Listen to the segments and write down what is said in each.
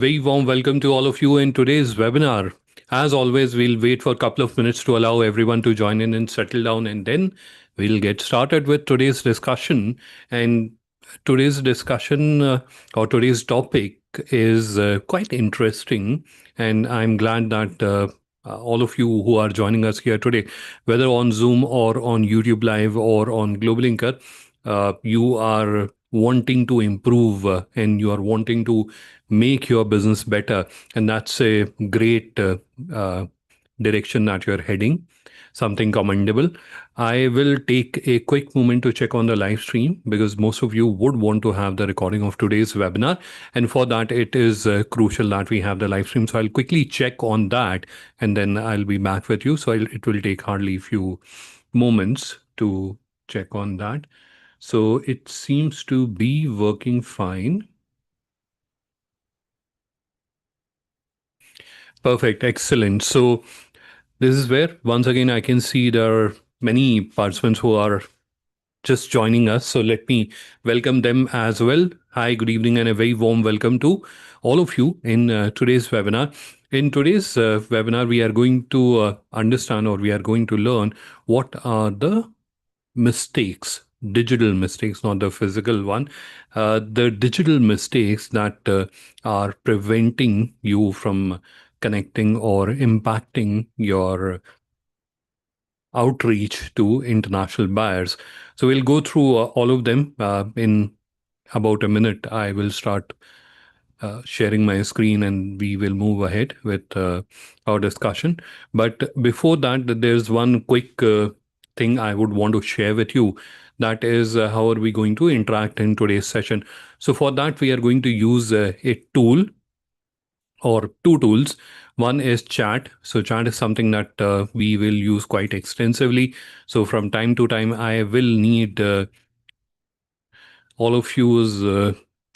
Very warm welcome to all of you in today's webinar. As always, we'll wait for a couple of minutes to allow everyone to join in and settle down, and then we'll get started with today's discussion. And today's discussion or today's topic is quite interesting, and I'm glad that all of you who are joining us here today, whether on Zoom or on YouTube Live or on Global Inker, you are wanting to improve and you are wanting to make your business better. And that's a great direction that you're heading, something commendable. I will take a quick moment to check on the live stream because most of you would want to have the recording of today's webinar. And for that, it is crucial that we have the live stream. So I'll quickly check on that and then I'll be back with you. So it will take hardly a few moments to check on that. So it seems to be working fine. Perfect. Excellent. So this is where, once again, I can see there are many participants who are just joining us. So let me welcome them as well. Hi, good evening, and a very warm welcome to all of you in today's webinar. In today's webinar, we are going to understand or we are going to learn what are the mistakes, digital mistakes, not the physical one, the digital mistakes that are preventing you from connecting or impacting your outreach to international buyers. So we'll go through all of them in about a minute. I will start sharing my screen and we will move ahead with our discussion. But before that, there's one quick thing I would want to share with you. That is, how are we going to interact in today's session? So for that, we are going to use a tool or two tools. One is chat. So chat is something that we will use quite extensively. So from time to time, I will need all of you's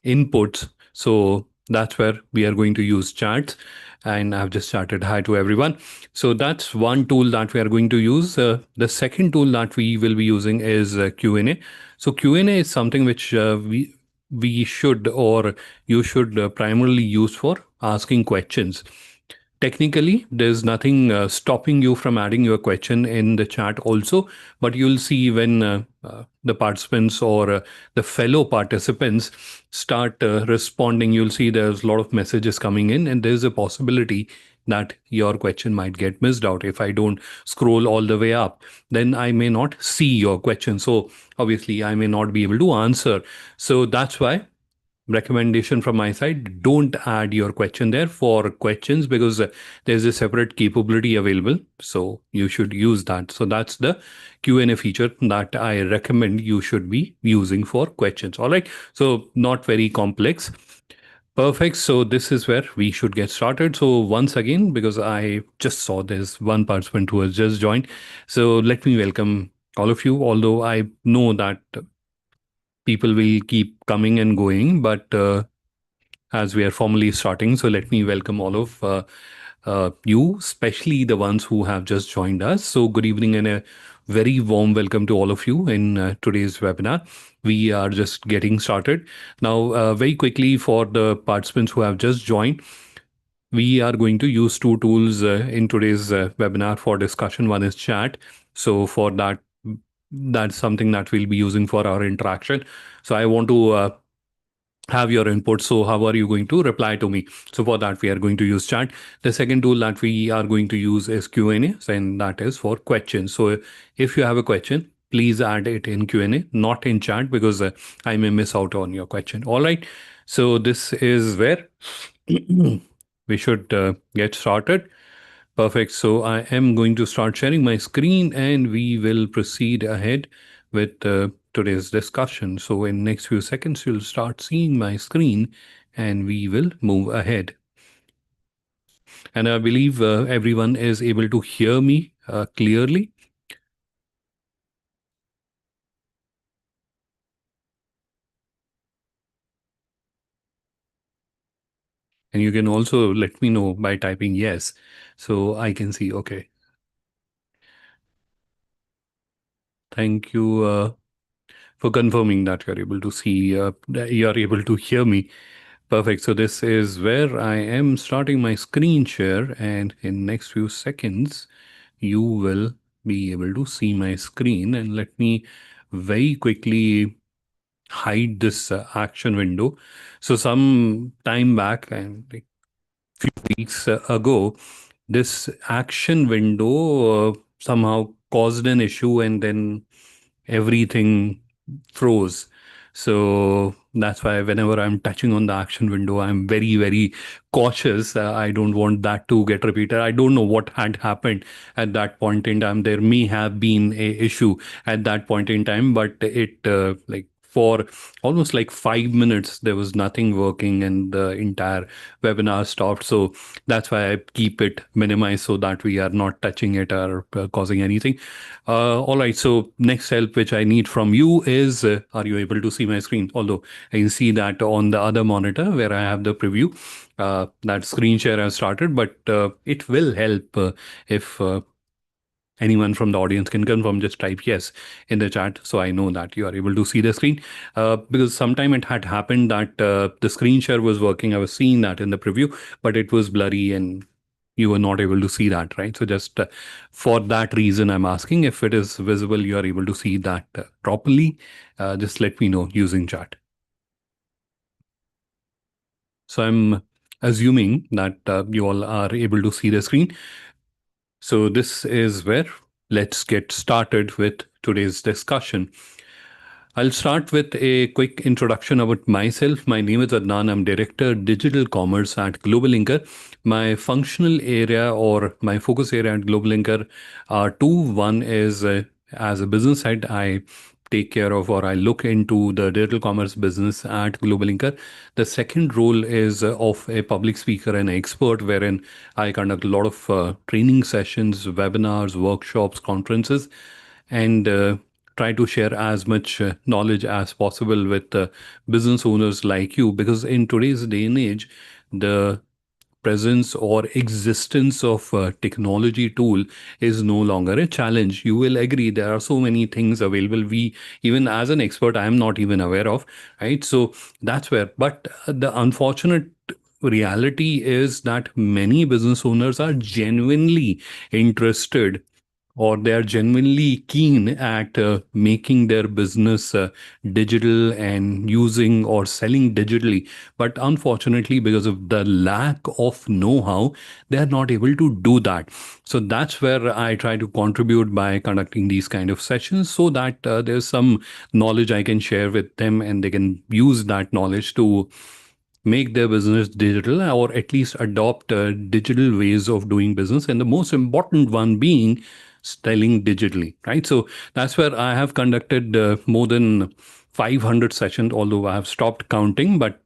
inputs. So that's where we are going to use chats. And I've just started hi to everyone. So that's one tool that we are going to use. The second tool that we will be using is Q&A. So Q&A is something which we should or you should primarily use for asking questions. Technically, there's nothing stopping you from adding your question in the chat also, but you'll see when the participants or the fellow participants start responding, you'll see there's a lot of messages coming in, and there's a possibility that your question might get missed out. If I don't scroll all the way up, then I may not see your question. So obviously, I may not be able to answer. So that's why recommendation from my side, don't add your question there for questions because there's a separate capability available, so you should use that. So that's the Q&A feature that I recommend you should be using for questions. All right, so not very complex. Perfect. So this is where we should get started. So once again, because I just saw there's one participant who has just joined, so let me welcome all of you, although I know that people will keep coming and going, but as we are formally starting. So let me welcome all of you, especially the ones who have just joined us. So good evening and a very warm welcome to all of you in today's webinar. We are just getting started. Now, very quickly for the participants who have just joined, we are going to use two tools in today's webinar for discussion. One is chat. So for that, that's something that we'll be using for our interaction. So I want to have your input. So how are you going to reply to me? So for that, we are going to use chat. The second tool that we are going to use is Q&A, and that is for questions. So if you have a question, please add it in Q&A, not in chat, because I may miss out on your question. All right. So this is where we should get started. Perfect. So I am going to start sharing my screen and we will proceed ahead with today's discussion. So in next few seconds, you'll start seeing my screen and we will move ahead. And I believe everyone is able to hear me clearly. And you can also let me know by typing yes. So I can see, okay. Thank you for confirming that you're able to see, you're able to hear me. Perfect. So this is where I am starting my screen share, and in next few seconds, you will be able to see my screen. And let me very quickly hide this action window. So some time back, and like weeks ago, this action window somehow caused an issue, and then everything froze. So that's why whenever I'm touching on the action window, I'm very, very cautious. I don't want that to get repeated. I don't know what had happened at that point in time. There may have been a issue at that point in time, but it like for almost like 5 minutes there was nothing working and the entire webinar stopped. So that's why I keep it minimized so that we are not touching it or causing anything. All right. So next help which I need from you is, are you able to see my screen? Although I can see that on the other monitor where I have the preview, that screen share has started, but it will help if anyone from the audience can confirm, just type yes in the chat so I know that you are able to see the screen. Because sometime it had happened that the screen share was working. I was seeing that in the preview, but it was blurry and you were not able to see that, right? So just for that reason, I'm asking if it is visible, you are able to see that properly. Just let me know using chat. So I'm assuming that you all are able to see the screen. So this is where let's get started with today's discussion. I'll start with a quick introduction about myself. My name is Adnan. I'm Director Digital Commerce at Global Inker. My functional area or my focus area at Global Inker are two. One is as a business head, I take care of or I look into the digital commerce business at Global Inker. The second role is of a public speaker and expert, wherein I conduct a lot of training sessions, webinars, workshops, conferences, and try to share as much knowledge as possible with business owners like you, because in today's day and age, the presence or existence of a technology tool is no longer a challenge. You will agree there are so many things available, we, even as an expert, I am not even aware of, right? So that's where, but the unfortunate reality is that many business owners are genuinely interested, or they are genuinely keen at making their business digital and using or selling digitally. But unfortunately, because of the lack of know how, they are not able to do that. So that's where I try to contribute by conducting these kind of sessions so that there's some knowledge I can share with them and they can use that knowledge to make their business digital or at least adopt digital ways of doing business. And the most important one being selling digitally, right? So that's where I have conducted more than 500 sessions, although I have stopped counting, but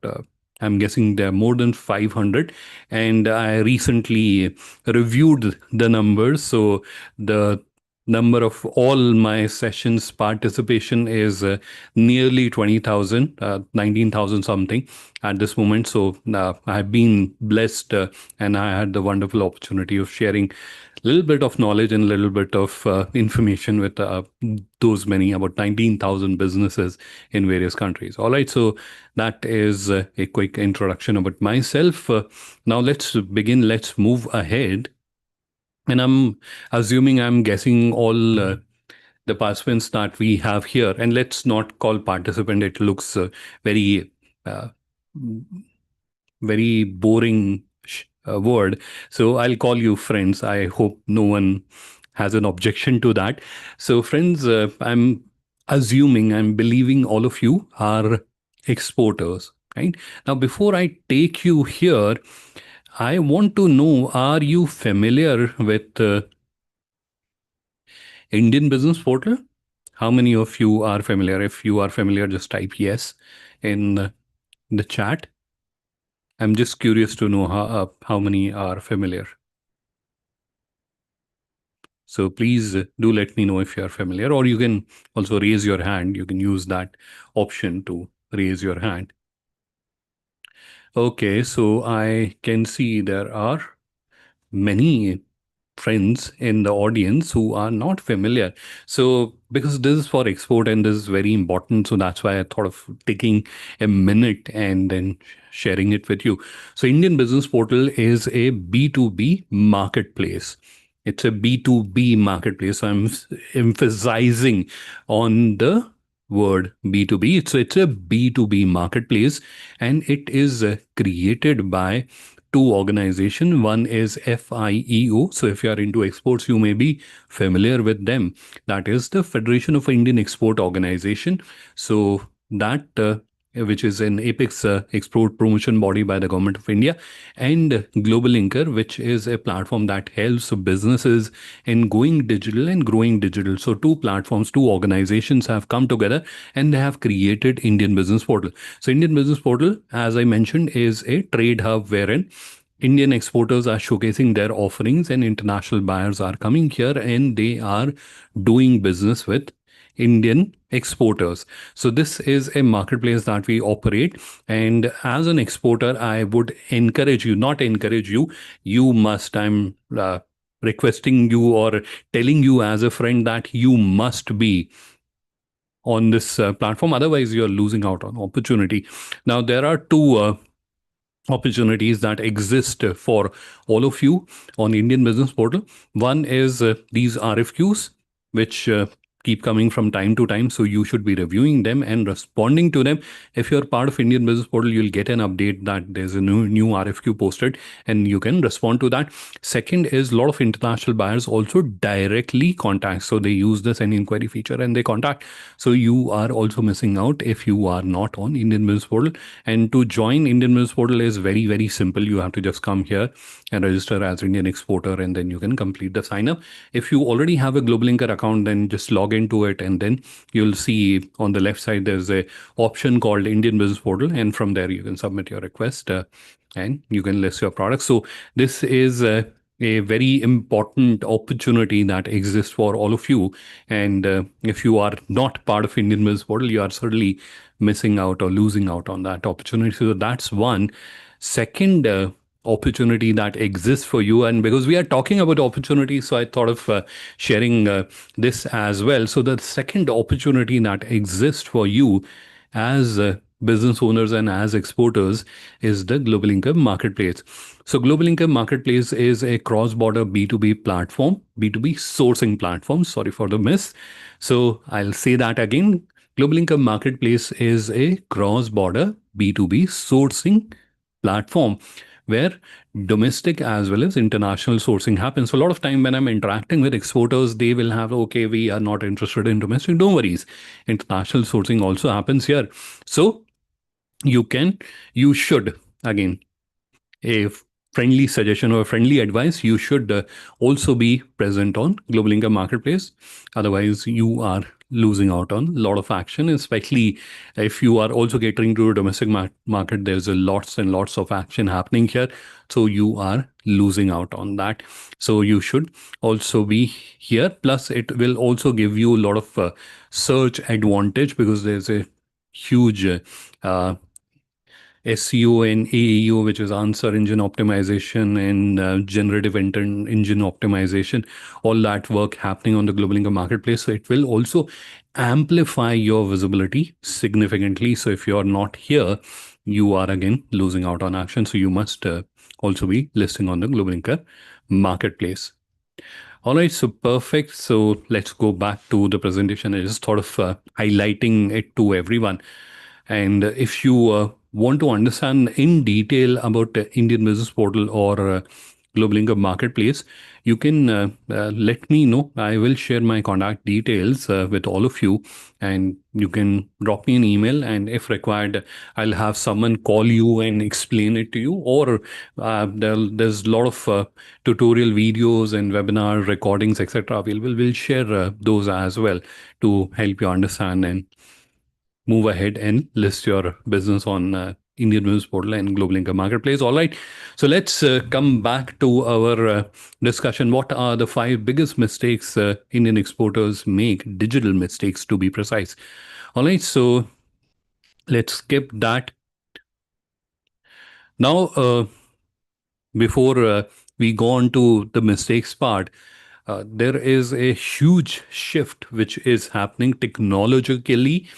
I'm guessing there are more than 500. And I recently reviewed the numbers. So the number of all my sessions participation is nearly 20,000, 19,000 something at this moment. So I've been blessed and I had the wonderful opportunity of sharing a little bit of knowledge and a little bit of information with those many, about 19,000 businesses in various countries. All right, so that is a quick introduction about myself. Now let's begin. Let's move ahead. And I'm assuming, I'm guessing all the participants that we have here, and let's not call participant, it looks very uh, very boring word. So I'll call you friends. I hope no one has an objection to that. So, friends, I'm assuming, I'm believing all of you are exporters, right? Now, before I take you here, I want to know, are you familiar with Indian Business Portal? How many of you are familiar? If you are familiar, just type yes in the chat. I'm just curious to know how many are familiar. So please do let me know if you are familiar, or you can also raise your hand. You can use that option to raise your hand. Okay, so I can see there are many friends in the audience who are not familiar. So, because this is for export and this is very important, so that's why I thought of taking a minute and then sharing it with you. So, Indian Business Portal is a B2B marketplace. It's a B2B marketplace. So I'm emphasizing on the word B2B. It's a B2B marketplace, and it is created by two organizations. One is FIEO. So if you are into exports, you may be familiar with them. That is the Federation of Indian Export Organization. So that which is an apex export promotion body by the government of India, and Global Inker, which is a platform that helps businesses in going digital and growing digital. So two platforms, two organizations have come together and they have created Indian Business Portal. So Indian Business Portal, as I mentioned, is a trade hub wherein Indian exporters are showcasing their offerings and international buyers are coming here and they are doing business with Indian exporters. So this is a marketplace that we operate. And as an exporter, I would encourage you, not encourage you, you must, I'm requesting you or telling you as a friend that you must be on this platform. Otherwise, you're losing out on opportunity. Now, there are two opportunities that exist for all of you on Indian Business Portal. One is these RFQs, which keep coming from time to time. So you should be reviewing them and responding to them. If you're part of Indian Business Portal, you'll get an update that there's a new RFQ posted and you can respond to that. Second is a lot of international buyers also directly contact. So they use the send inquiry feature and they contact. So you are also missing out if you are not on Indian Business Portal. And to join Indian Business Portal is very, very simple. You have to just come here and register as Indian exporter, and then you can complete the sign up. If you already have a Global Inker account, then just log into it, and then you'll see on the left side there's a option called Indian Business Portal, and from there you can submit your request and you can list your products. So this is a very important opportunity that exists for all of you. And if you are not part of Indian Business Portal, you are certainly missing out or losing out on that opportunity. So that's one. Second opportunity that exists for you, and because we are talking about opportunities, so I thought of sharing this as well. So the second opportunity that exists for you as business owners and as exporters is the Global Income Marketplace. So Global Income Marketplace is a cross-border B2B platform, B2B sourcing platform. Sorry for the miss. So I'll say that again. Global Income Marketplace is a cross-border B2B sourcing platform where domestic as well as international sourcing happens. So a lot of time when I'm interacting with exporters, they will have, okay, we are not interested in domestic. Don't worry. International sourcing also happens here. So you can, you should, again, a friendly suggestion or friendly advice, you should also be present on Global Income Marketplace. Otherwise, you are losing out on a lot of action, especially if you are also catering to a domestic market. There's a lots and lots of action happening here. So you are losing out on that. So you should also be here. Plus, it will also give you a lot of search advantage because there's a huge SEO and AEO, which is answer engine optimization and generative engine optimization, all that work happening on the Global Income Marketplace. So it will also amplify your visibility significantly. So if you're not here, you are again losing out on action. So you must also be listing on the Global Income Marketplace. All right, so perfect. So let's go back to the presentation. I just thought of highlighting it to everyone. And if you want to understand in detail about Indian Business Portal or Global Income Marketplace, you can let me know. I will share my contact details with all of you, and you can drop me an email. And if required, I'll have someone call you and explain it to you. Or there's a lot of tutorial videos and webinar recordings, etc. We'll share those as well to help you understand and move ahead and list your business on Indian Business Portal and Global Income Marketplace. All right. So let's come back to our discussion. What are the five biggest mistakes Indian exporters make? Digital mistakes, to be precise. All right. So let's skip that. Now, before we go on to the mistakes part, there is a huge shift which is happening technologically,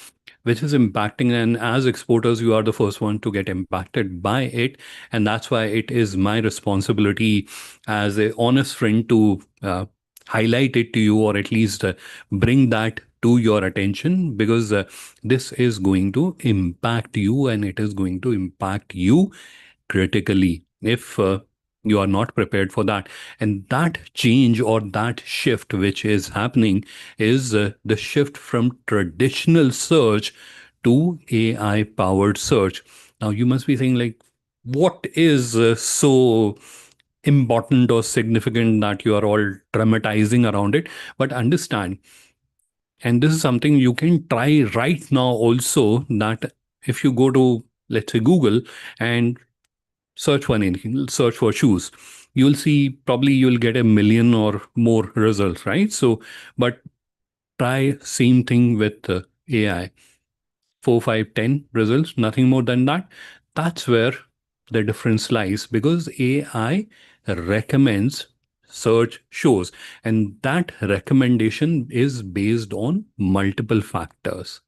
which is impacting. And as exporters, you are the first one to get impacted by it. And that's why it is my responsibility as a honest friend to highlight it to you, or at least bring that to your attention, because this is going to impact you, and it is going to impact you critically if you are not prepared for that. And that change or that shift which is happening is the shift from traditional search to AI powered search. Now, you must be saying, like, what is so important or significant that you are all dramatizing around it? But understand, and this is something you can try right now also, that if you go to, let's say, Google and search for anything, search for shoes, you'll see probably you'll get a million or more results, right? So, but try same thing with AI, 4, 5, 10 results, nothing more than that. That's where the difference lies, because AI recommends search shows, and that recommendation is based on multiple factors.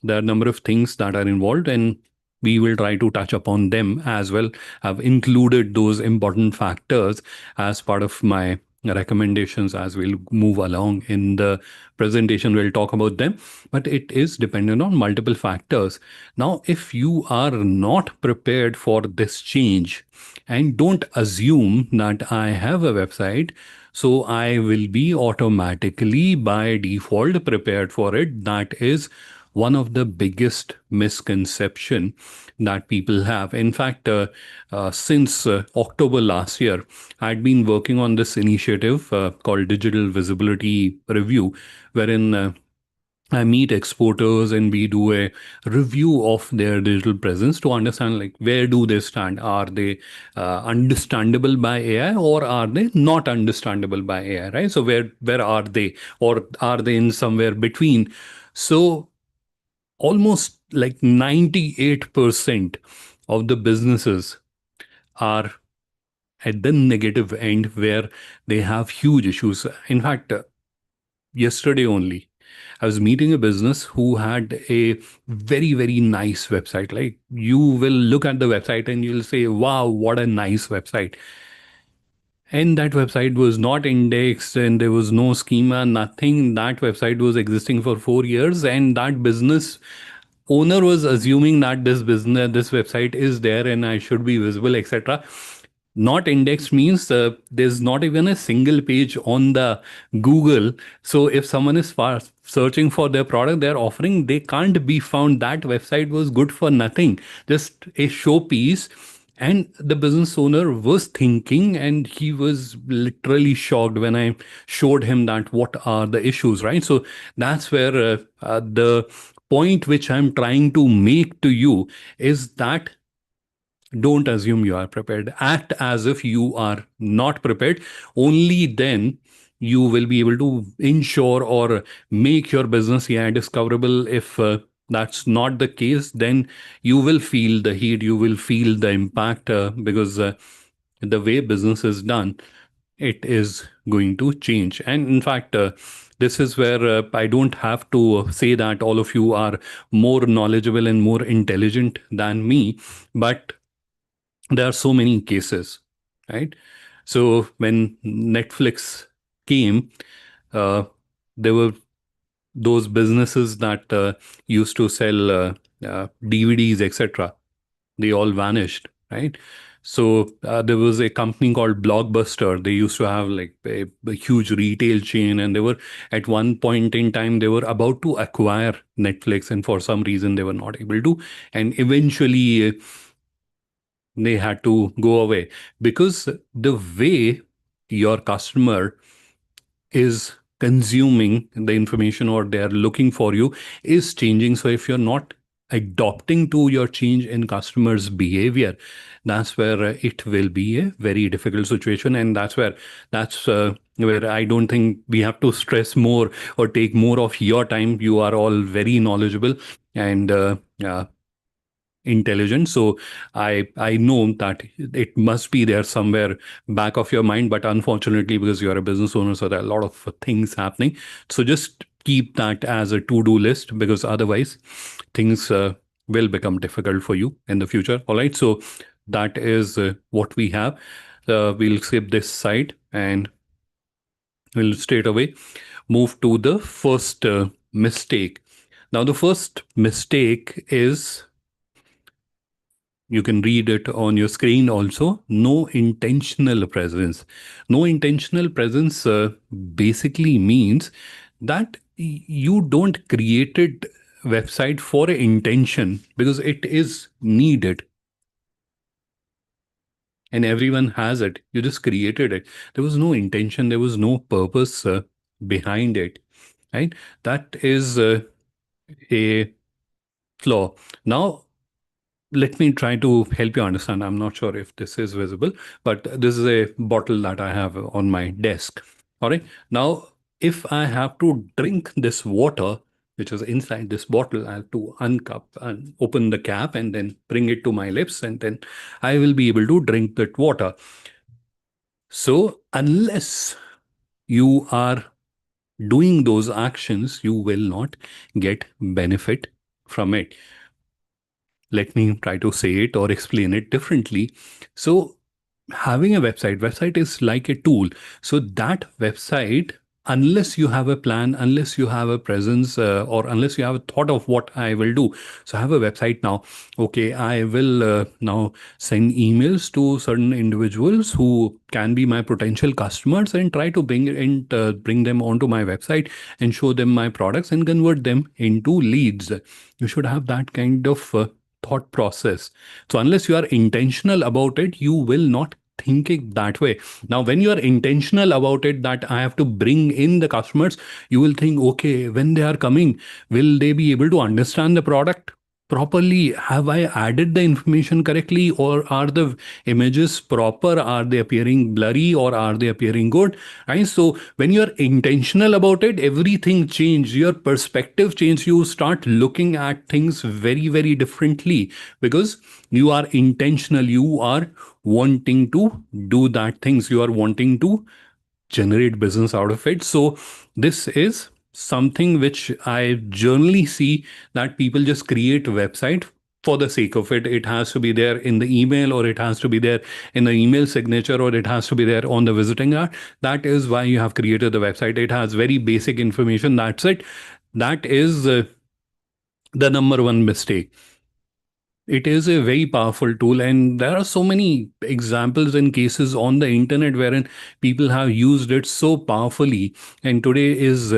There are a number of things that are involved, and we will try to touch upon them as well. I've included those important factors as part of my recommendations. As we'll move along in the presentation, we'll talk about them, but it is dependent on multiple factors. Now, if you are not prepared for this change, and don't assume that I have a website, so I will be automatically by default prepared for it, that is one of the biggest misconception that people have. In fact, since October last year, I'd been working on this initiative called Digital Visibility Review, wherein I meet exporters and we do a review of their digital presence to understand, like, where do they stand? Are they understandable by AI, or are they not understandable by AI? Right. So where are they, or are they in somewhere between? So almost like 98% of the businesses are at the negative end, where they have huge issues. In fact, yesterday only, I was meeting a business who had a very, very nice website. Like, you will look at the website and you'll say, wow, what a nice website. And that website was not indexed, and there was no schema, nothing. That website was existing for 4 years, and that business owner was assuming that this website is there and I should be visible, etc. Not indexed means there's not even a single page on the Google. So if someone is searching for their product they're offering, they can't be found. That website was good for nothing, just a showpiece. And the business owner was thinking, and he was literally shocked when I showed him that what are the issues, right? So that's where the point which I'm trying to make to you is that don't assume you are prepared. Act as if you are not prepared. Only then you will be able to ensure or make your business, yeah, discoverable. If that's not the case, then you will feel the heat, you will feel the impact, because the way business is done, it is going to change. And in fact, this is where I don't have to say that all of you are more knowledgeable and more intelligent than me, but there are so many cases, right? So when Netflix came, uh, there were those businesses that used to sell DVDs, etc. They all vanished, right? So there was a company called Blockbuster. They used to have like a huge retail chain, and they were at one point in time they were about to acquire Netflix, and for some reason they were not able to, and eventually they had to go away, because the way your customer is consuming the information or they're looking for you is changing. So if you're not adopting to your change in customers behavior, that's where it will be a very difficult situation. And that's where I don't think we have to stress more or take more of your time. You are all very knowledgeable, and intelligent. So I know that it must be there somewhere back of your mind, but unfortunately, because you're a business owner, so there are a lot of things happening. So just keep that as a to-do list, because otherwise things will become difficult for you in the future. All right. So that is what we have. We'll skip this side and we'll straight away move to the first mistake. Now, the first mistake is, you can read it on your screen also, no intentional presence. No intentional presence basically means that you don't created website for intention because it is needed and everyone has it. You just created it. There was no intention, there was no purpose behind it, right? That is a flaw. Now, let me try to help you understand. I'm not sure if this is visible, but this is a bottle that I have on my desk. All right. Now, if I have to drink this water, which is inside this bottle, I have to uncup and open the cap and then bring it to my lips, and then I will be able to drink that water. So, unless you are doing those actions, you will not get benefit from it. Let me try to say it or explain it differently. So, having a website is like a tool. So that website, unless you have a plan, unless you have a presence, or unless you have a thought of what I will do. So I have a website now. Okay, I will now send emails to certain individuals who can be my potential customers and try to bring them onto my website and show them my products and convert them into leads. You should have that kind of thought process. So unless you are intentional about it, you will not think it that way. Now, when you are intentional about it, that I have to bring in the customers, you will think, okay, when they are coming, will they be able to understand the product properly? Have I added the information correctly, or are the images proper? Are they appearing blurry, or are they appearing good? Right. So when you are intentional about it, everything changes. Your perspective changes. You start looking at things very, very differently because you are intentional. You are wanting to do that things. You are wanting to generate business out of it. So this is something which I generally see, that people just create a website for the sake of it. It has to be there in the email, or it has to be there in the email signature, or it has to be there on the visiting card. That is why you have created the website. It has very basic information. That's it. That is the number one mistake. It is a very powerful tool, and there are so many examples and cases on the internet wherein people have used it so powerfully. And today is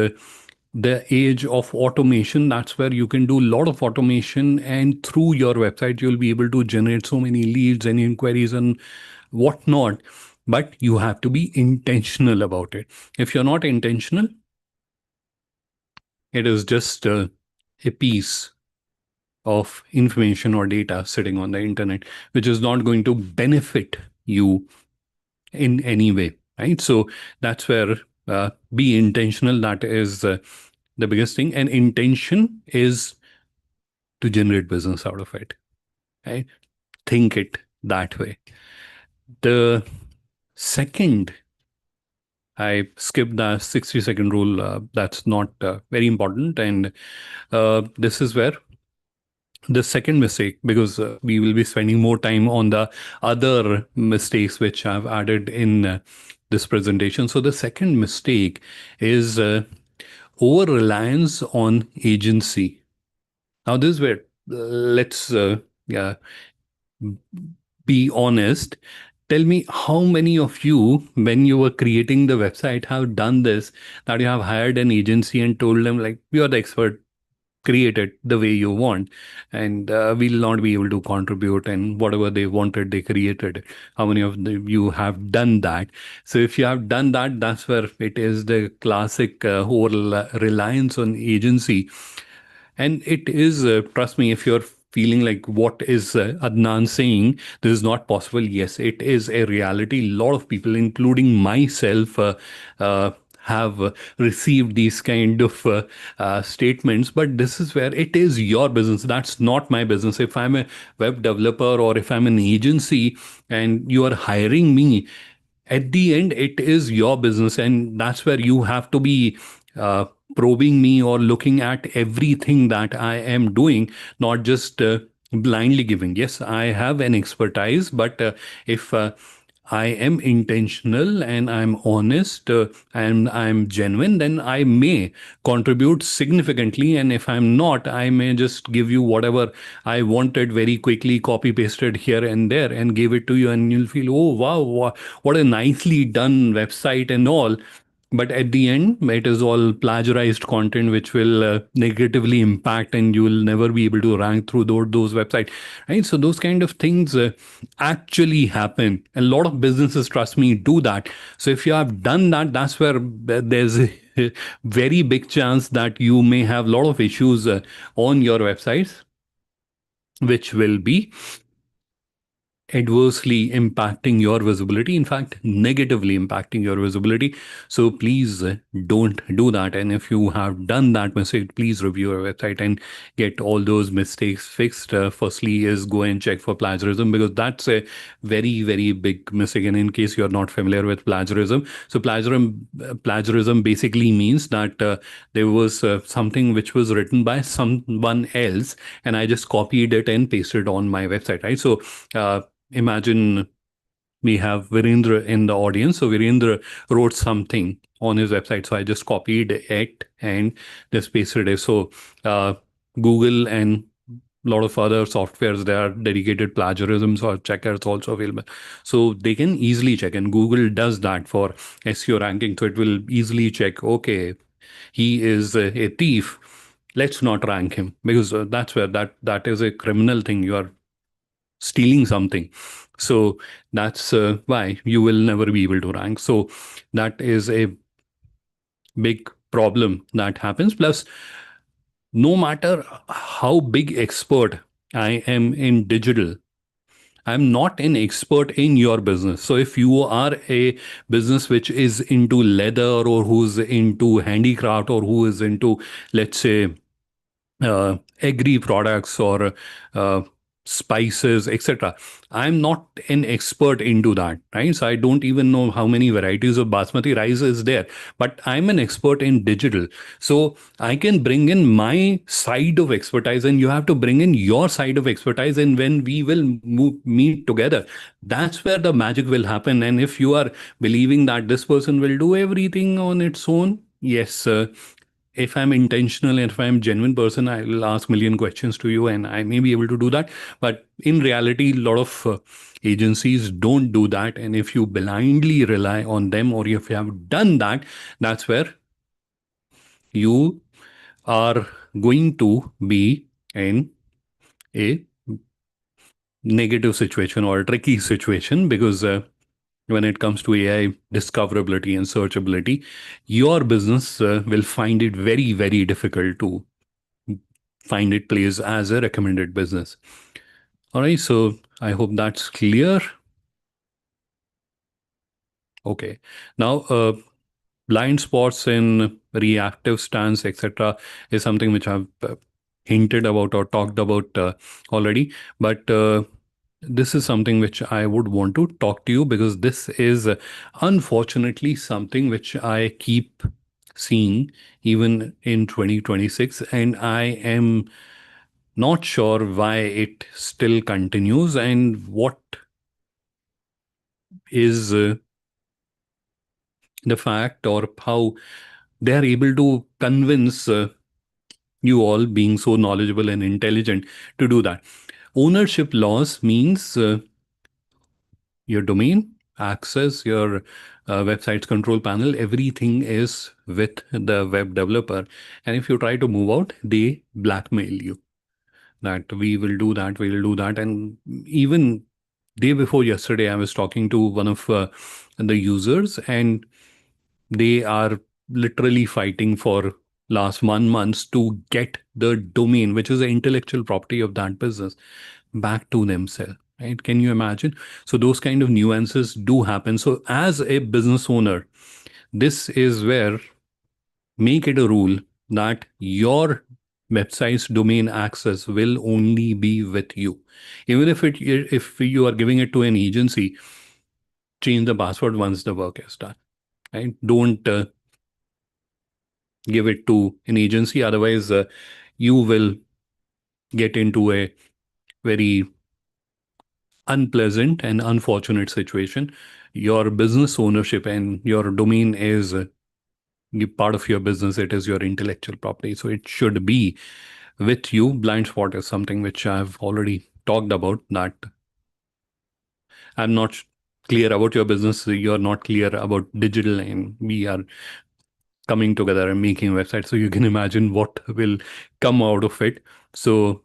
the age of automation. That's where you can do a lot of automation, and through your website, you'll be able to generate so many leads and inquiries and whatnot. But you have to be intentional about it. If you're not intentional, it is just a piece of information or data sitting on the internet, which is not going to benefit you in any way, right? So that's where be intentional. That is the biggest thing. And intention is to generate business out of it, right? Think it that way. The second, I skipped the 60-second rule. That's not very important. And this is where the second mistake, because we will be spending more time on the other mistakes which I've added in this presentation. So the second mistake is over reliance on agency. Now, this is where let's yeah, be honest. Tell me, how many of you, when you were creating the website, have done this, that you have hired an agency and told them, like, you are the expert, create it the way you want, and we'll not be able to contribute, and whatever they wanted, they created it. How many of you have done that? So if you have done that, that's where it is the classic whole reliance on agency. And it is, trust me, if you're feeling like, what is Adnan saying? This is not possible. Yes, it is a reality. A lot of people, including myself, have received these kind of statements, but this is where it is your business. That's not my business. If I'm a web developer or if I'm an agency and you are hiring me, at the end it is your business, and that's where you have to be uh, probing me or looking at everything that I am doing, not just blindly giving. Yes, I have an expertise, but if I am intentional and I'm honest and I'm genuine, then I may contribute significantly. And if I'm not, I may just give you whatever I wanted very quickly, copy pasted here and there, and give it to you. And you'll feel, oh, wow, what a nicely done website and all. But at the end, it is all plagiarized content which will negatively impact, and you will never be able to rank through those websites, right? So those kind of things actually happen. A lot of businesses, trust me, do that. So if you have done that, that's where there's a very big chance that you may have a lot of issues on your websites, which will be adversely impacting your visibility, in fact negatively impacting your visibility. So please don't do that. And if you have done that mistake, please review your website and get all those mistakes fixed. Firstly is go and check for plagiarism, because that's a very very big mistake. And in case you're not familiar with plagiarism, so plagiarism basically means that there was something which was written by someone else, and I just copied it and pasted on my website, right? So imagine we have Virendra in the audience. So Virendra wrote something on his website. So I just copied it and just pasted it. So Google and a lot of other softwares, there are dedicated plagiarisms or checkers also available. So they can easily check, and Google does that for SEO ranking. So it will easily check, okay, he is a thief. Let's not rank him, because that's where that is a criminal thing. You are stealing something. So that's why you will never be able to rank. So that is a big problem that happens. Plus, no matter how big expert I am in digital, I'm not an expert in your business. So if you are a business which is into leather, or who's into handicraft, or who is into, let's say, agri products, or uh, spices, etc. I'm not an expert into that, right? So I don't even know how many varieties of basmati rice is there, but I'm an expert in digital. So I can bring in my side of expertise, and you have to bring in your side of expertise. And when we will meet together, that's where the magic will happen. And if you are believing that this person will do everything on its own, yes, if I'm intentional and if I'm genuine person, I will ask million questions to you, and I may be able to do that. But in reality, a lot of agencies don't do that. And if you blindly rely on them, or if you have done that, that's where you are going to be in a negative situation or a tricky situation, because when it comes to AI discoverability and searchability, your business will find it very, very difficult to find it place as a recommended business. All right, so I hope that's clear. Okay, now blind spots in reactive stance, etc., is something which I've hinted about or talked about already. But this is something which I would want to talk to you, because this is unfortunately something which I keep seeing even in 2026, and I am not sure why it still continues, and what is the fact, or how they are able to convince you all, being so knowledgeable and intelligent, to do that. Ownership laws means your domain, access, your website's control panel, everything is with the web developer. And if you try to move out, they blackmail you that we will do that, we will do that. And even day before yesterday, I was talking to one of the users, and they are literally fighting for last 1 month to get the domain, which is the intellectual property of that business, back to themselves. Right? Can you imagine? So those kind of nuances do happen. So as a business owner, This is where make it a rule that your website's domain access will only be with you. Even if you are giving it to an agency, change the password once the work is done. Right? Don't give it to an agency. Otherwise, you will get into a very unpleasant and unfortunate situation. Your business ownership and your domain is part of your business. It is your intellectual property. So it should be with you. Blind spot is something which I've already talked about, that I'm not clear about your business. You're not clear about digital, and we are coming together and making a website. So you can imagine what will come out of it. So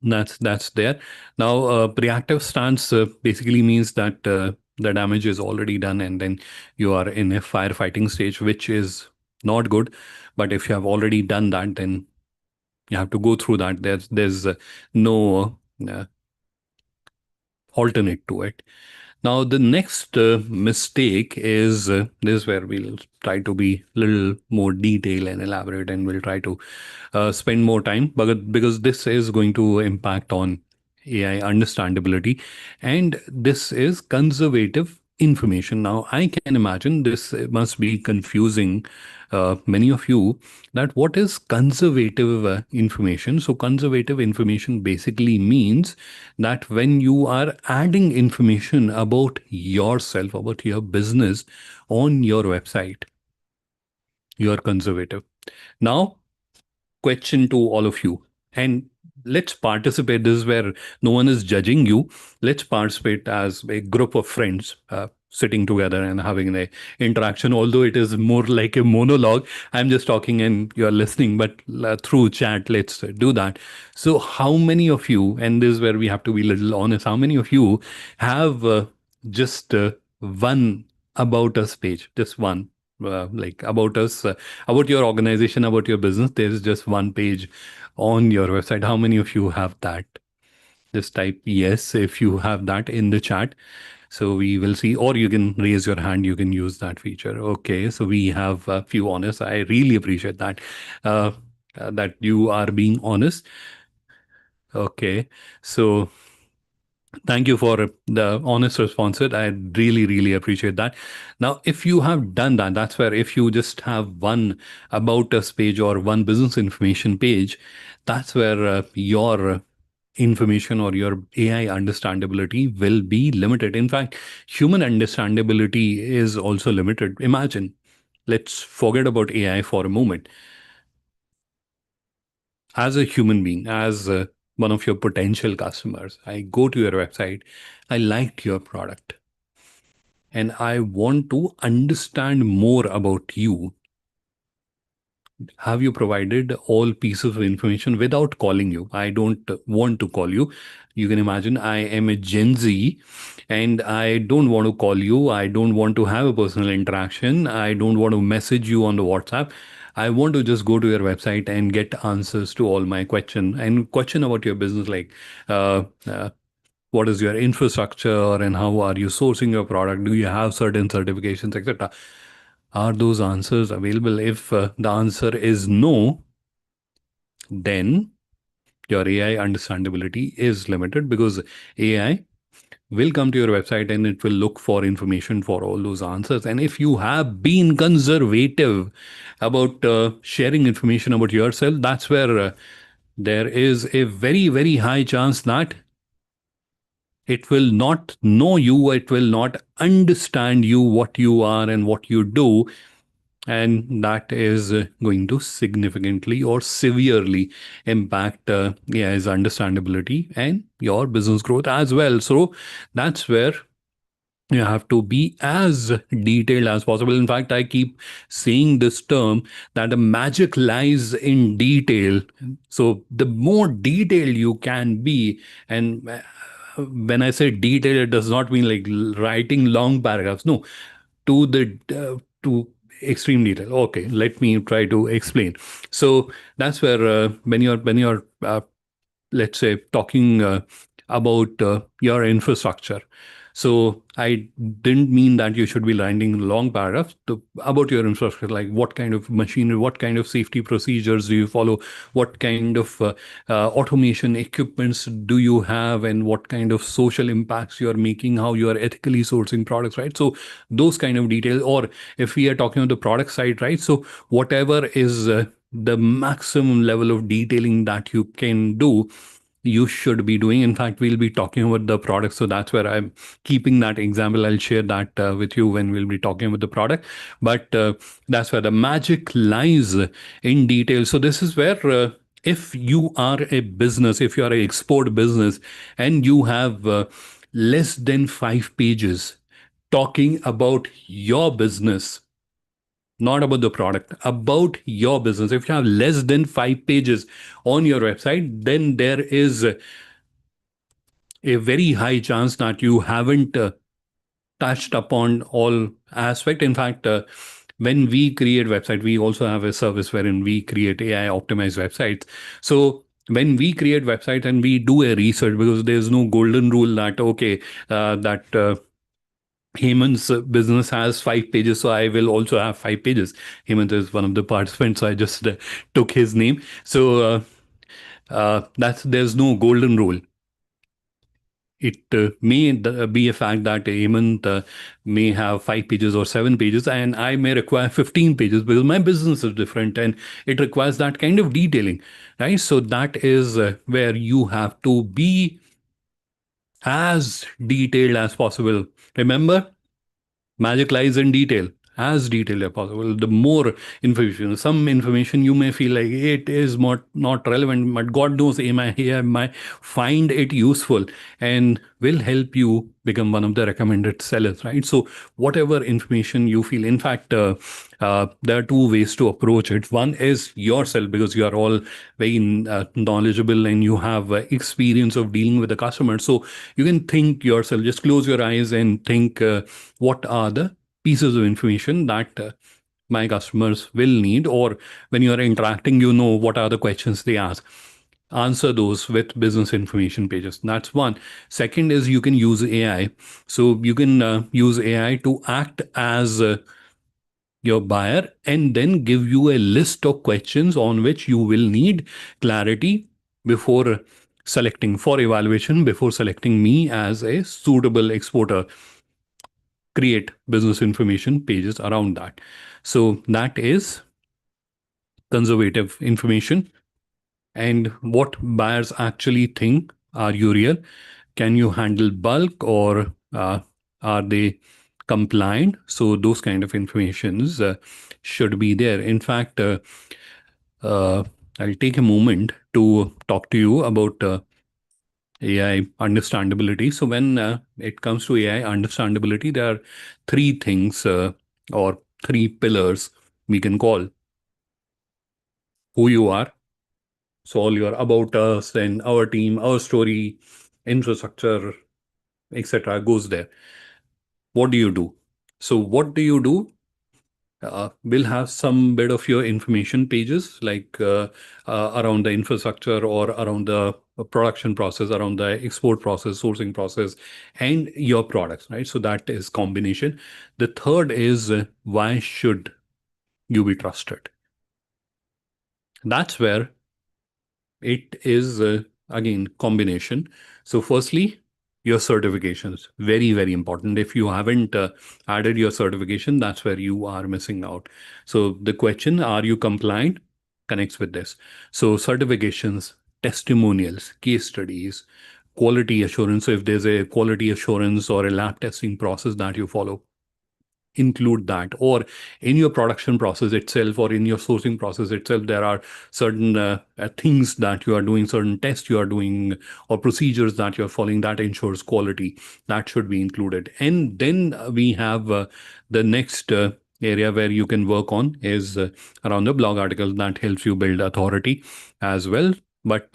that's there. Now, reactive stance basically means that the damage is already done, and then you are in a firefighting stage, which is not good. But if you have already done that, then you have to go through that. There's no alternate to it. Now, the next mistake is this, where we'll try to be a little more detailed and elaborate, and we'll try to spend more time, but because this is going to impact on AI understandability, and this is conservative information. Now, I can imagine this must be confusing many of you, that what is conservative information. So conservative information basically means that when you are adding information about yourself, about your business on your website, you are conservative. Now, question to all of you, and let's participate. This is where no one is judging you. Let's participate as a group of friends, sitting together and having an interaction. Although it is more like a monologue, I'm just talking and you're listening, but through chat, let's do that. So how many of you, and this is where we have to be a little honest, how many of you have just one about us page, just one, like about us, about your organization, about your business? There is just one page on your website. How many of you have that? Just type yes if you have that in the chat. So we will see, or you can raise your hand. You can use that feature. Okay, so we have a few honest. I really appreciate that, that you are being honest. Okay, so thank you for the honest response. I really, really appreciate that. Now, if you have done that, that's where if you just have one about us page or one business information page, that's where your information or your AI understandability will be limited. In fact, human understandability is also limited. Imagine, let's forget about AI for a moment. As a human being, as one of your potential customers, I go to your website, I liked your product, and I want to understand more about you. Have you provided all pieces of information without calling you? I don't want to call you. You can imagine I am a Gen Z and I don't want to call you. I don't want to have a personal interaction. I don't want to message you on the WhatsApp. I want to just go to your website and get answers to all my question about your business, like uh, uh, what is your infrastructure and how are you sourcing your product? Do you have certain certifications, etc.? Are those answers available? If the answer is no, then your AI understandability is limited, because AI will come to your website and it will look for information for all those answers. And if you have been conservative about sharing information about yourself, that's where there is a very, very high chance that it will not know you, it will not understand you, what you are and what you do. And that is going to significantly or severely impact AI's understandability and your business growth as well. So that's where you have to be as detailed as possible. In fact, I keep saying this term, that the magic lies in detail. So the more detailed you can be, and when I say detail, it does not mean like writing long paragraphs. No, to the to extreme detail. Okay, let me try to explain. So that's where when you're let's say talking about your infrastructure. So I didn't mean that you should be writing long paragraphs about your infrastructure, like what kind of machinery, what kind of safety procedures do you follow, what kind of automation equipments do you have, and what kind of social impacts you are making, how you are ethically sourcing products, right? So those kind of details. Or if we are talking on the product side, right? So whatever is the maximum level of detailing that you can do, you should be doing. In fact, we'll be talking about the product. So that's where I'm keeping that example. I'll share that with you when we'll be talking about the product. But that's where the magic lies in detail. So this is where if you are a business, if you are an export business and you have less than 5 pages talking about your business, not about the product, about your business. If you have less than 5 pages on your website, then there is a very high chance that you haven't touched upon all aspect. In fact, when we create website, we also have a service wherein we create AI optimized websites. So when we create website and we do a research, because there's no golden rule that okay, that Hemant's business has 5 pages, so I will also have 5 pages. Hemant is one of the participants, so I just took his name. So that's there's no golden rule. It may be a fact that Hemant may have 5 pages or 7 pages, and I may require 15 pages because my business is different and it requires that kind of detailing, right? So that is where you have to be as detailed as possible. Remember, magic lies in detail, as detailed as possible. The more information, some information you may feel like it is not relevant, but God knows AI might find it useful and will help you become one of the recommended sellers, right? So whatever information you feel, in fact, there are two ways to approach it. One is yourself, because you are all very knowledgeable and you have experience of dealing with the customer. So you can think yourself, just close your eyes and think what are the pieces of information that my customers will need, or when you are interacting, you know what are the questions they ask. Answer those with business information pages. That's one. Second is you can use AI. So you can use AI to act as your buyer and then give you a list of questions on which you will need clarity before selecting, for evaluation, before selecting me as a suitable exporter. Create business information pages around that. So that is conservative information. And what buyers actually think: are you real? Can you handle bulk, or are they compliant? So those kind of informations should be there. In fact, uh, I'll take a moment to talk to you about AI understandability. So when it comes to AI understandability, there are three things or three pillars we can call: who you are, so all your about us and our team, our story, infrastructure, etc. goes there. What do you do? So what do you do will have some bit of your information pages, like around the infrastructure or around the production process, around the export process, sourcing process, and your products, right? So that is combination. The third is why should you be trusted? That's where it is again combination. So firstly, your certifications, very very important. If you haven't added your certification, that's where you are missing out. So the question, are you compliant, connects with this. So certifications, testimonials, case studies, quality assurance. So if there's a quality assurance or a lab testing process that you follow, include that. Or in your production process itself, or in your sourcing process itself, there are certain things that you are doing, certain tests you are doing, or procedures that you're following that ensures quality. That should be included. And then we have the next area where you can work on is around the blog articles. That helps you build authority as well. But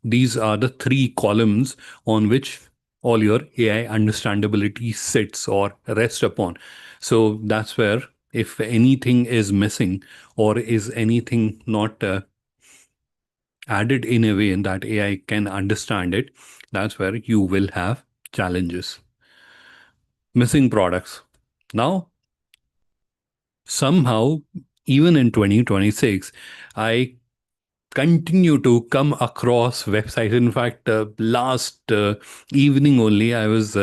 these are the three columns on which all your AI understandability sits or rests upon. So that's where, if anything is missing or is anything not added in a way that AI can understand it, That's where you will have challenges. Missing products. Now, somehow, even in 2026, I continue to come across websites. In fact, last evening only, I was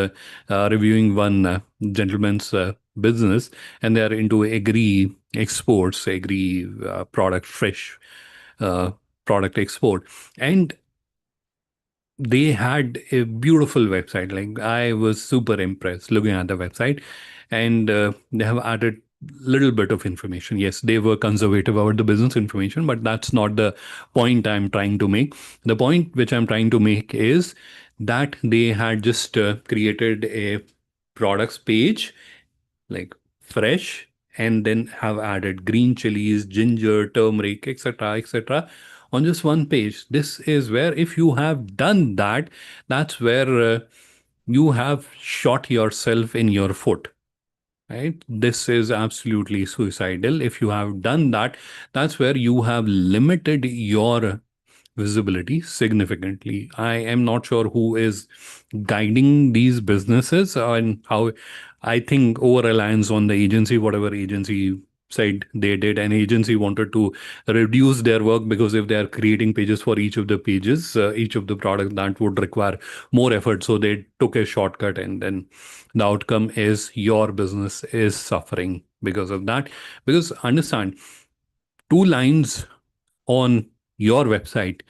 reviewing one gentleman's business, and they are into agri exports, agri product, fresh uh, product export. And they had a beautiful website. Like, I was super impressed looking at the website, and they have added little bit of information. Yes, they were conservative about the business information, but that's not the point I'm trying to make. The point which I'm trying to make is that they had just created a products page, like fresh, and then have added green chilies, ginger, turmeric, etc., etc., on just one page. This is where, if you have done that, that's where you have shot yourself in your foot. Right? This is absolutely suicidal. If you have done that, that's where you have limited your visibility significantly. I am not sure who is guiding these businesses and how. I think over reliance on the agency, whatever agency said they did, an agency wanted to reduce their work, because if they are creating pages for each of the pages, each of the products, that would require more effort. So they took a shortcut, and then the outcome is your business is suffering because of that. Because understand, two lines on your website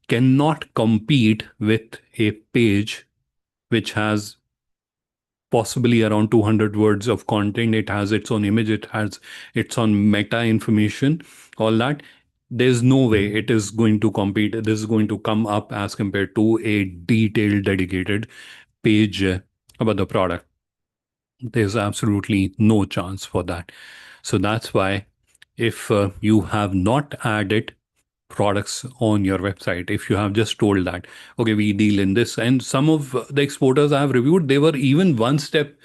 cannot compete with a page which has possibly around 200 words of content. It has its own image, it has its own meta information, all that. There's no way it is going to compete. This is going to come up as compared to a detailed, dedicated page about the product. There's absolutely no chance for that. So that's why, if you have not added products on your website, if you have just told that, okay, we deal in this, and some of the exporters I have reviewed, they were even one step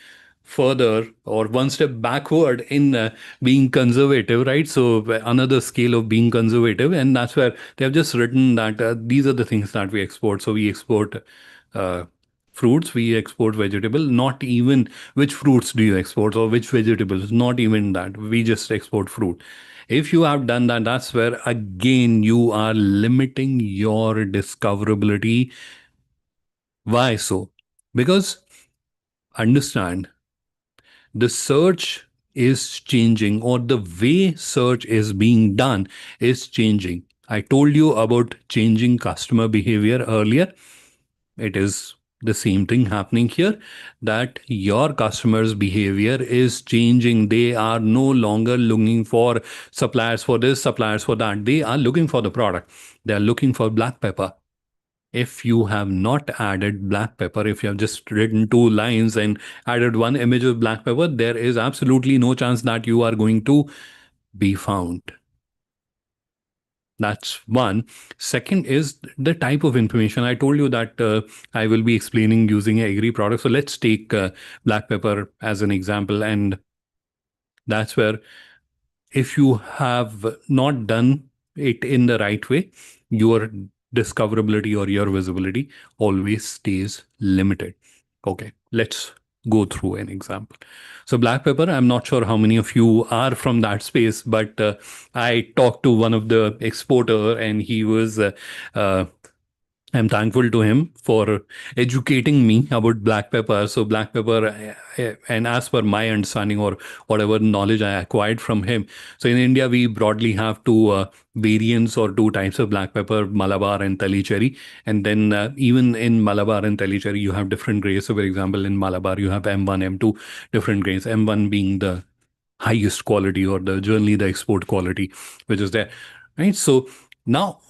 further or one step backward in being conservative, right? So another scale of being conservative, and that's where they have just written that these are the things that we export. So we export uh, fruits, we export vegetable. Not even which fruits do you export or which vegetables, not even that, we just export fruit. If you have done that, that's where again you are limiting your discoverability. Why so? Because understand, the search is changing, or the way search is being done is changing. I told you about changing customer behavior earlier. It is the same thing happening here, that your customers' behavior is changing. They are no longer looking for suppliers for this, suppliers for that. They are looking for the product. They are looking for black pepper. If you have not added black pepper, if you have just written two lines and added one image of black pepper, there is absolutely no chance that you are going to be found. That's one. Second is the type of information. I told you that I will be explaining using a agri product. So let's take black pepper as an example. And that's where, if you have not done it in the right way, your discoverability or your visibility always stays limited. Okay, let's go through an example. So, black pepper, I'm not sure how many of you are from that space, but I talked to one of the exporter, and he was uh, I'm thankful to him for educating me about black pepper. So, black pepper, and as per my understanding or whatever knowledge I acquired from him, so in India, we broadly have two variants or two types of black pepper, Malabar and Tali cherry. And then even in Malabar and Tali cherry, you have different grades. So, for example, in Malabar, you have M1, M2, different grades. M1 being the highest quality, or the generally the export quality, which is there, right? So now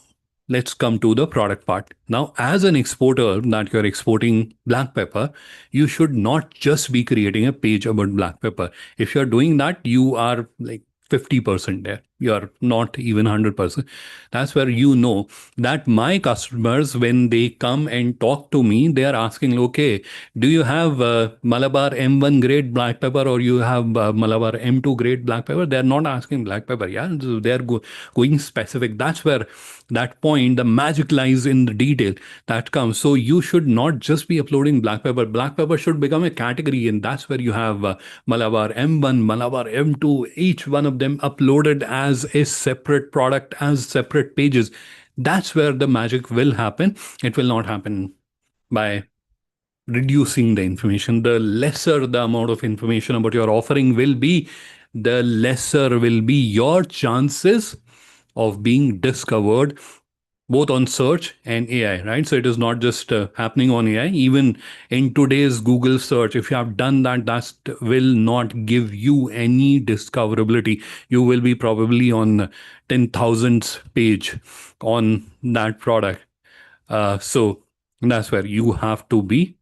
let's come to the product part. Now, as an exporter that you're exporting black pepper, you should not just be creating a page about black pepper. If you're doing that, you are like 50% there. you're not even 100%. That's where you know that my customers, when they come and talk to me, they are asking, okay, do you have Malabar M1 grade black pepper, or you have Malabar M2 grade black pepper? They're not asking black pepper. Yeah, so they're going specific. That's where that point, the magic lies in the detail that comes. So you should not just be uploading black pepper. Black pepper should become a category, and that's where you have Malabar M1, Malabar M2, each one of them uploaded as a separate product, as separate pages. That's where the magic will happen. It will not happen by reducing the information. The lesser the amount of information about your offering will be, the lesser will be your chances of being discovered, both on search and AI, right? So it is not just happening on AI. Even in today's Google search, if you have done that, that will not give you any discoverability. You will be probably on 10,000th page on that product. So that's where you have to be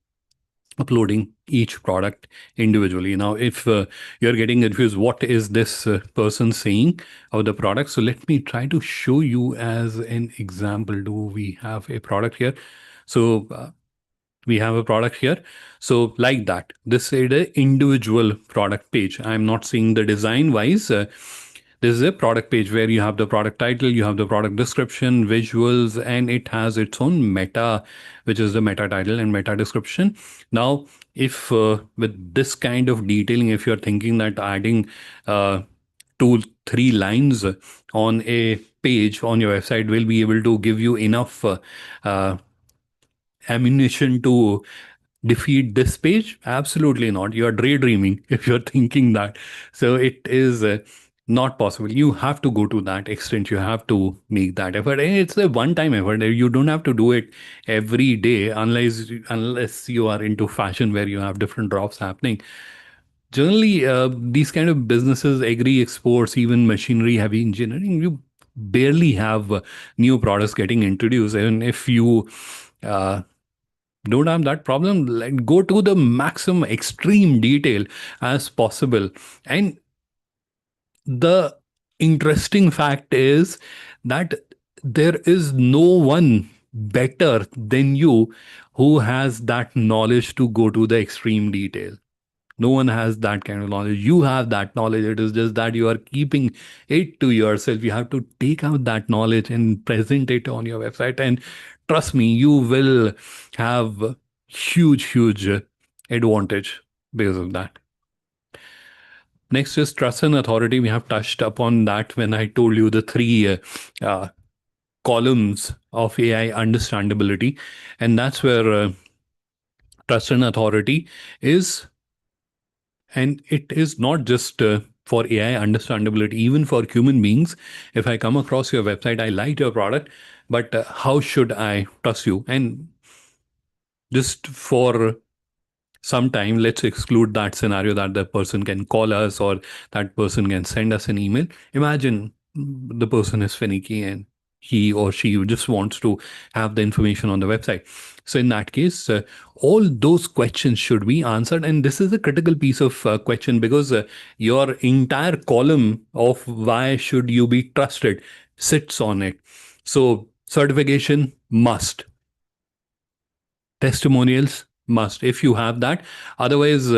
uploading each product individually. Now, if you're getting confused, what is this person saying of the product? So let me try to show you as an example. Do we have a product here? So we have a product here. So like that, this is an individual product page. I'm not seeing the design wise. This is a product page where you have the product title, you have the product description, visuals, and it has its own meta, which is the meta title and meta description. Now, if with this kind of detailing, if you're thinking that adding two, three lines on a page on your website will be able to give you enough uh, ammunition to defeat this page? Absolutely not. You're daydreaming if you're thinking that. So it is not possible. You have to go to that extent. You have to make that effort. And it's a one-time effort. You don't have to do it every day unless you are into fashion where you have different drops happening. Generally, these kind of businesses, agri exports, even machinery, heavy engineering, you barely have new products getting introduced. And if you uh, don't have that problem, like go to the maximum extreme detail as possible. And the interesting fact is that there is no one better than you who has that knowledge to go to the extreme detail. No one has that kind of knowledge. You have that knowledge. It is just that you are keeping it to yourself. You have to take out that knowledge and present it on your website. And trust me, you will have huge, huge advantage because of that. Next is trust and authority. We have touched upon that when I told you the three uh, columns of AI understandability. And that's where trust and authority is. And it is not just for AI understandability, even for human beings. If I come across your website, I like your product, but how should I trust you? And just for some time, let's exclude that scenario that the person can call us or that person can send us an email. Imagine the person is finicky and he or she just wants to have the information on the website. So in that case, all those questions should be answered. And this is a critical piece of question because your entire column of why should you be trusted sits on it. So certification must, testimonials must, if you have that. Otherwise,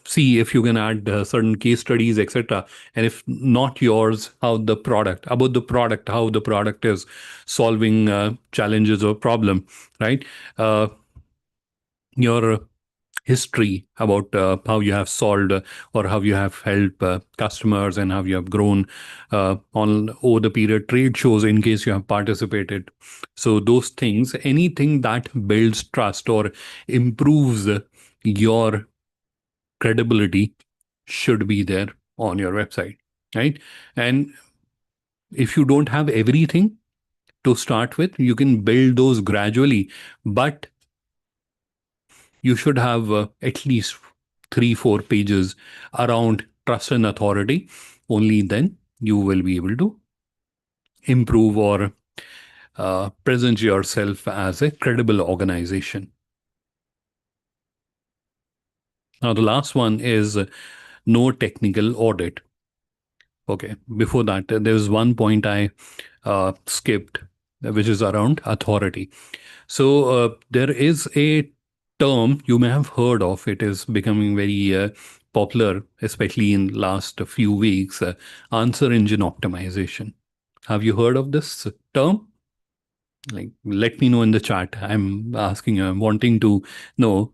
see if you can add certain case studies, etc. And if not yours, how the product, about the product, how the product is solving challenges or problem, right? Your history about how you have solved or how you have helped customers and how you have grown on over the period, trade shows in case you have participated. So those things, anything that builds trust or improves your credibility should be there on your website, right? And if you don't have everything to start with, you can build those gradually, but you should have at least three, 4 pages around trust and authority. Only then you will be able to improve or present yourself as a credible organization. Now, the last one is no technical audit. Okay. Before that, there's one point I skipped, which is around authority. So there is a term you may have heard of. It is becoming very popular, especially in last few weeks. Answer engine optimization. Have you heard of this term? Like, let me know in the chat. I'm asking you. I'm wanting to know.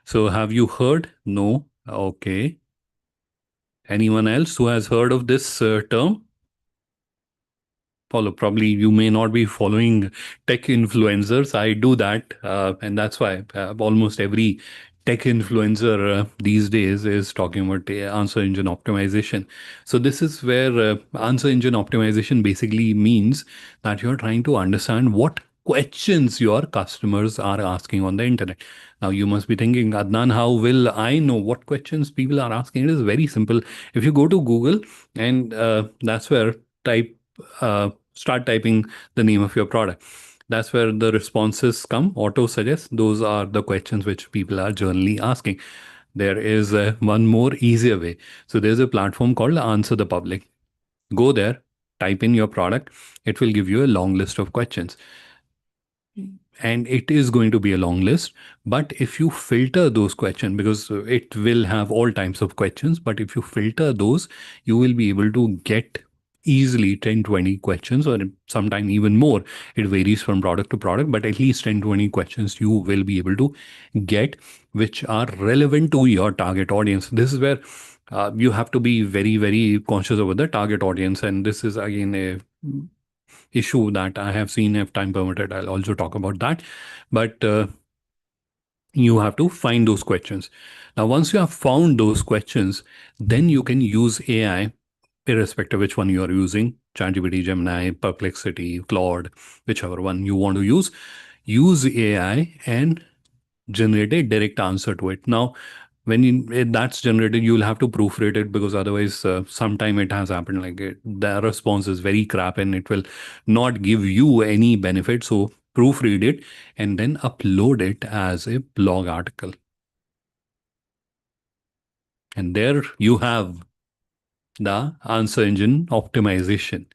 So, have you heard? No. Okay. Anyone else who has heard of this term? Follow. Probably you may not be following tech influencers. I do that, and that's why almost every tech influencer these days is talking about answer engine optimization. So this is where answer engine optimization basically means that you're trying to understand what questions your customers are asking on the internet. Now you must be thinking, Adnan, how will I know what questions people are asking? It is very simple. If you go to Google, and that's where type start typing the name of your product. That's where the responses come, auto suggest. Those are the questions which people are generally asking. There is one more easier way. So there's a platform called Answer the Public. Go there, type in your product. It will give you a long list of questions, and it is going to be a long list. But if you filter those questions, because it will have all types of questions, but if you filter those, you will be able to get easily 10, 20 questions, or sometime even more. It varies from product to product, but at least 10, 20 questions you will be able to get, which are relevant to your target audience. This is where you have to be very, very conscious about the target audience. And this is again a issue that I have seen. If time permitted, I'll also talk about that. But you have to find those questions. Now, once you have found those questions, then you can use AI, irrespective which one you are using, ChatGPT, Gemini, Perplexity, Claude, whichever one you want to use. Use AI and generate a direct answer to it. Now, when that's generated, you'll have to proofread it, because otherwise, sometime it has happened like the response is very crap and it will not give you any benefit. So proofread it and then upload it as a blog article. And there you have the answer engine optimization.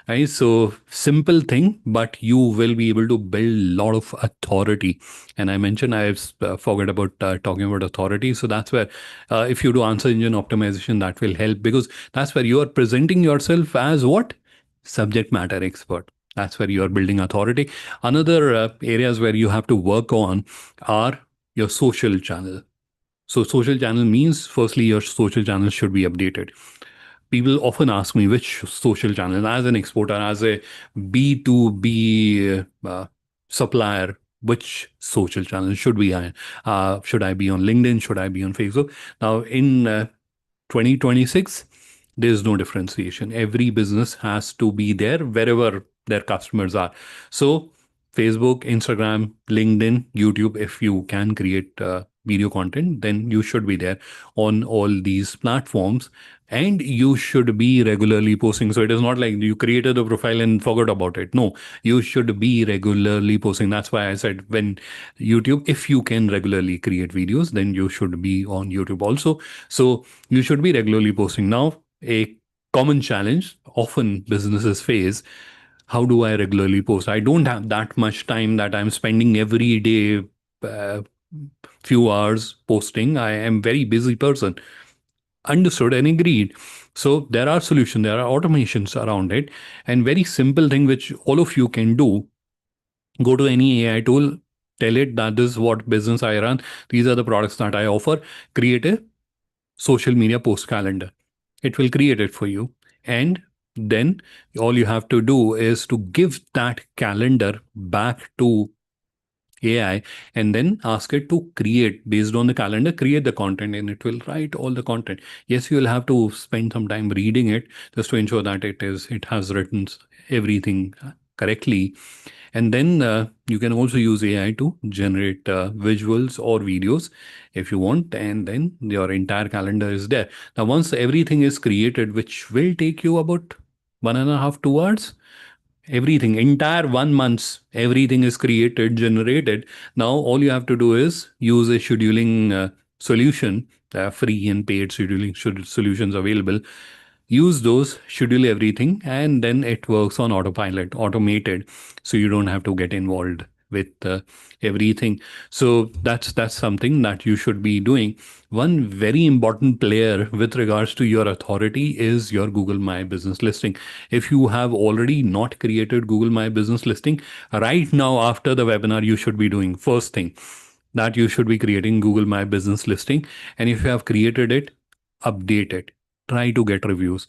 Right? So simple thing, but you will be able to build a lot of authority. And I mentioned I've forgot about talking about authority. So that's where if you do answer engine optimization, that will help, because that's where you are presenting yourself as what? Subject matter expert. That's where you are building authority. Another areas where you have to work on are your social channel. So social channel means firstly your social channel should be updated. People often ask me which social channel, as an exporter, as a B2B supplier, which social channel should be on? Should I be on LinkedIn? Should I be on Facebook? Now, in 2026, there's no differentiation. Every business has to be there wherever their customers are. So, Facebook, Instagram, LinkedIn, YouTube, if you can create video content, then you should be there on all these platforms, and you should be regularly posting. So it is not like you created a profile and forgot about it. No, you should be regularly posting. That's why I said, when YouTube, if you can regularly create videos, then you should be on YouTube also. So you should be regularly posting. Now, a common challenge often businesses face: how do I regularly post? I don't have that much time that I'm spending every day, uh, few hours posting. I am very busy person. Understood and agreed. So there are solutions, there are automations around it, and very simple thing which all of you can do. Go to any AI tool, tell it that this is what business I run, these are the products that I offer. Create a social media post calendar. It will create it for you. And then all you have to do is to give that calendar back to AI, and then ask it to create based on the calendar, create the content, and it will write all the content. Yes, you will have to spend some time reading it just to ensure that it has written everything correctly. And then you can also use AI to generate visuals or videos if you want, and then your entire calendar is there. Now, once everything is created, which will take you about 1.5, 2 hours, Everything, entire 1 month's, everything is created, generated. Now, all you have to do is use a scheduling solution. There are free and paid scheduling solutions available. Use those, schedule everything, and then it works on autopilot, automated. So you don't have to get involved with everything. So that's something that you should be doing. One very important player with regards to your authority is your Google My Business listing. If you have already not created Google My Business listing, right now after the webinar, you should be doing first thing that you should be creating Google My Business listing. And if you have created it, update it. Try to get reviews.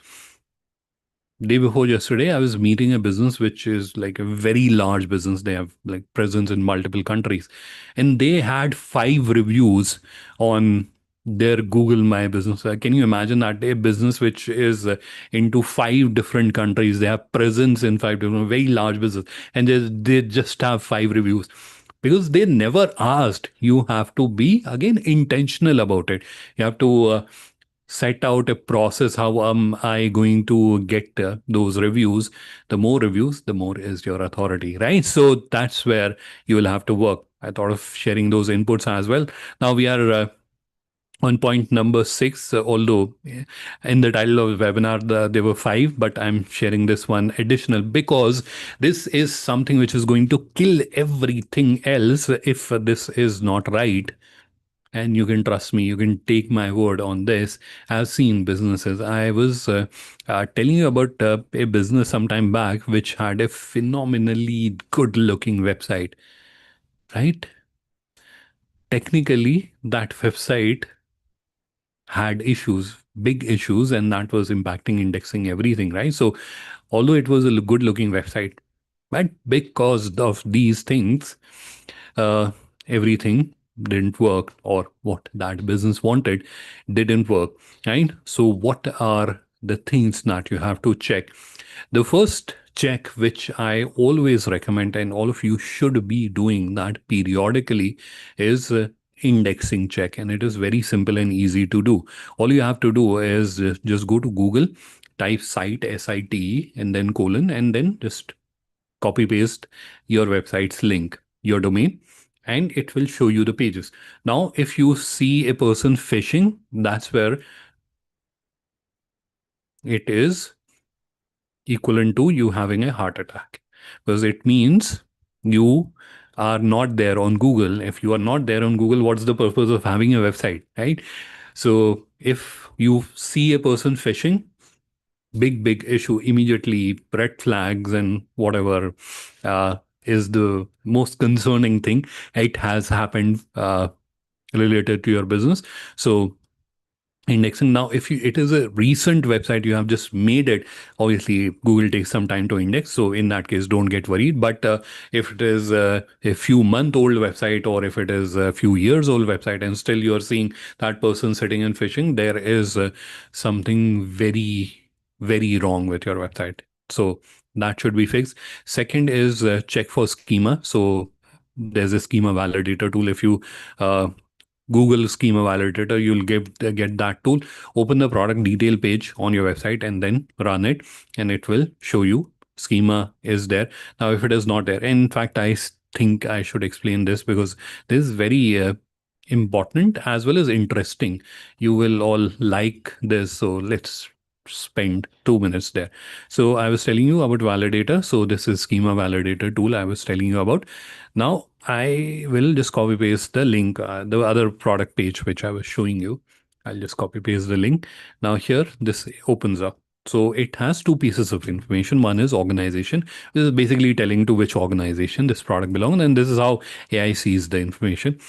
Day before yesterday, I was meeting a business which is like a very large business. They have like presence in multiple countries, and they had 5 reviews on their Google My Business. Can you imagine that a business which is into 5 different countries? They have presence in 5 different, very large business, and they just have 5 reviews because they never asked. You have to be again intentional about it. You have to set out a process. How am I going to get those reviews? The more reviews, the more is your authority, right? So that's where you will have to work. I thought of sharing those inputs as well. Now we are on point number 6, although in the title of the webinar there were 5, but I'm sharing this one additional because this is something which is going to kill everything else if this is not right. And you can trust me, you can take my word on this. I've seen businesses. I was telling you about a business sometime back which had a phenomenally good looking website, right? Technically, that website had issues, big issues, and that was impacting indexing, everything, right? So, although it was a good looking website, but because of these things, uh, everything didn't work, or what that business wanted didn't work, right? So, what are the things that you have to check? The first check, which I always recommend, and all of you should be doing that periodically, is indexing check. And it is very simple and easy to do. All you have to do is just go to Google, type site, SITE, and then colon, and then just copy paste your website's link, your domain, and it will show you the pages. Now, if you see a person fishing, that's where it is equivalent to you having a heart attack, because it means you are not there on Google. If you are not there on Google, what's the purpose of having a website, right? So if you see a person fishing, big issue, immediately red flags and whatever is the most concerning thing. It has happened related to your business. So indexing. Now, if you, it is a recent website, you have just made it, obviously Google takes some time to index, so in that case don't get worried. But if it is a few month old website, or if it is a few years old website, and still you're seeing that person sitting and fishing, there is something very wrong with your website. So that should be fixed. Second is check for schema. So there's a schema validator tool. If you Google Schema Validator, you'll get that tool. Open the product detail page on your website and then run it, and it will show you schema is there. Now, if it is not there, in fact, think I should explain this because this is very important as well as interesting. You will all like this, so let's spend 2 minutes there. So I was telling you about validator. So this is schema validator tool I was telling you about. Now I will just copy paste the link, the other product page which I was showing you. I'll just copy paste the link. Now here this opens up. So it has 2 pieces of information. One is organization. This is basically telling to which organization this product belongs, and this is how AI sees the information.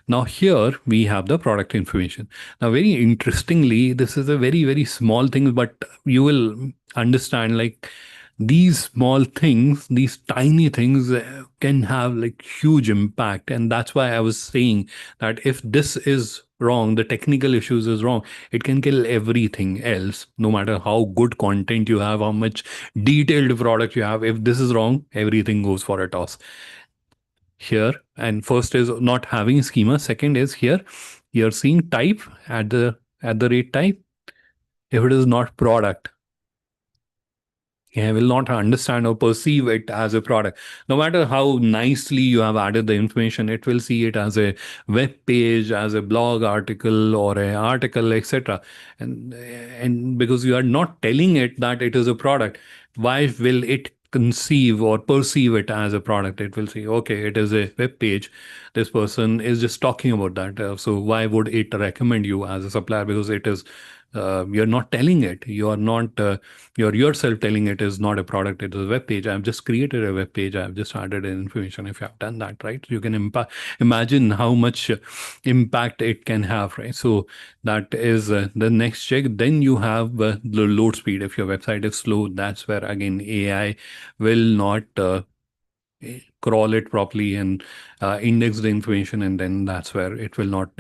Now here we have the product information. Now, very interestingly, this is a very small thing, but you will understand like these small things, these tiny things can have like huge impact. And that's why I was saying that if this is wrong, the technical issues is wrong, it can kill everything else, no matter how good content you have, how much detailed product you have. If this is wrong, everything goes for a toss here. And first is not having schema. Second is here you're seeing type at the rate type. If it is not product, AI will not understand or perceive it as a product. No matter how nicely you have added the information, it will see it as a web page, as a blog article or a article, etc. And because you are not telling it that it is a product, why will it conceive or perceive it as a product? It will say, okay, it is a web page. This person is just talking about that. So why would it recommend you as a supplier? Because it is you're not telling it. You are not. You're yourself telling it is not a product, it is a web page. I've just created a web page, I've just added in information. If you have done that, right, you can imagine how much impact it can have, right? So that is the next check. Then you have the load speed. If your website is slow, that's where again AI will not crawl it properly and index the information, and then that's where it will not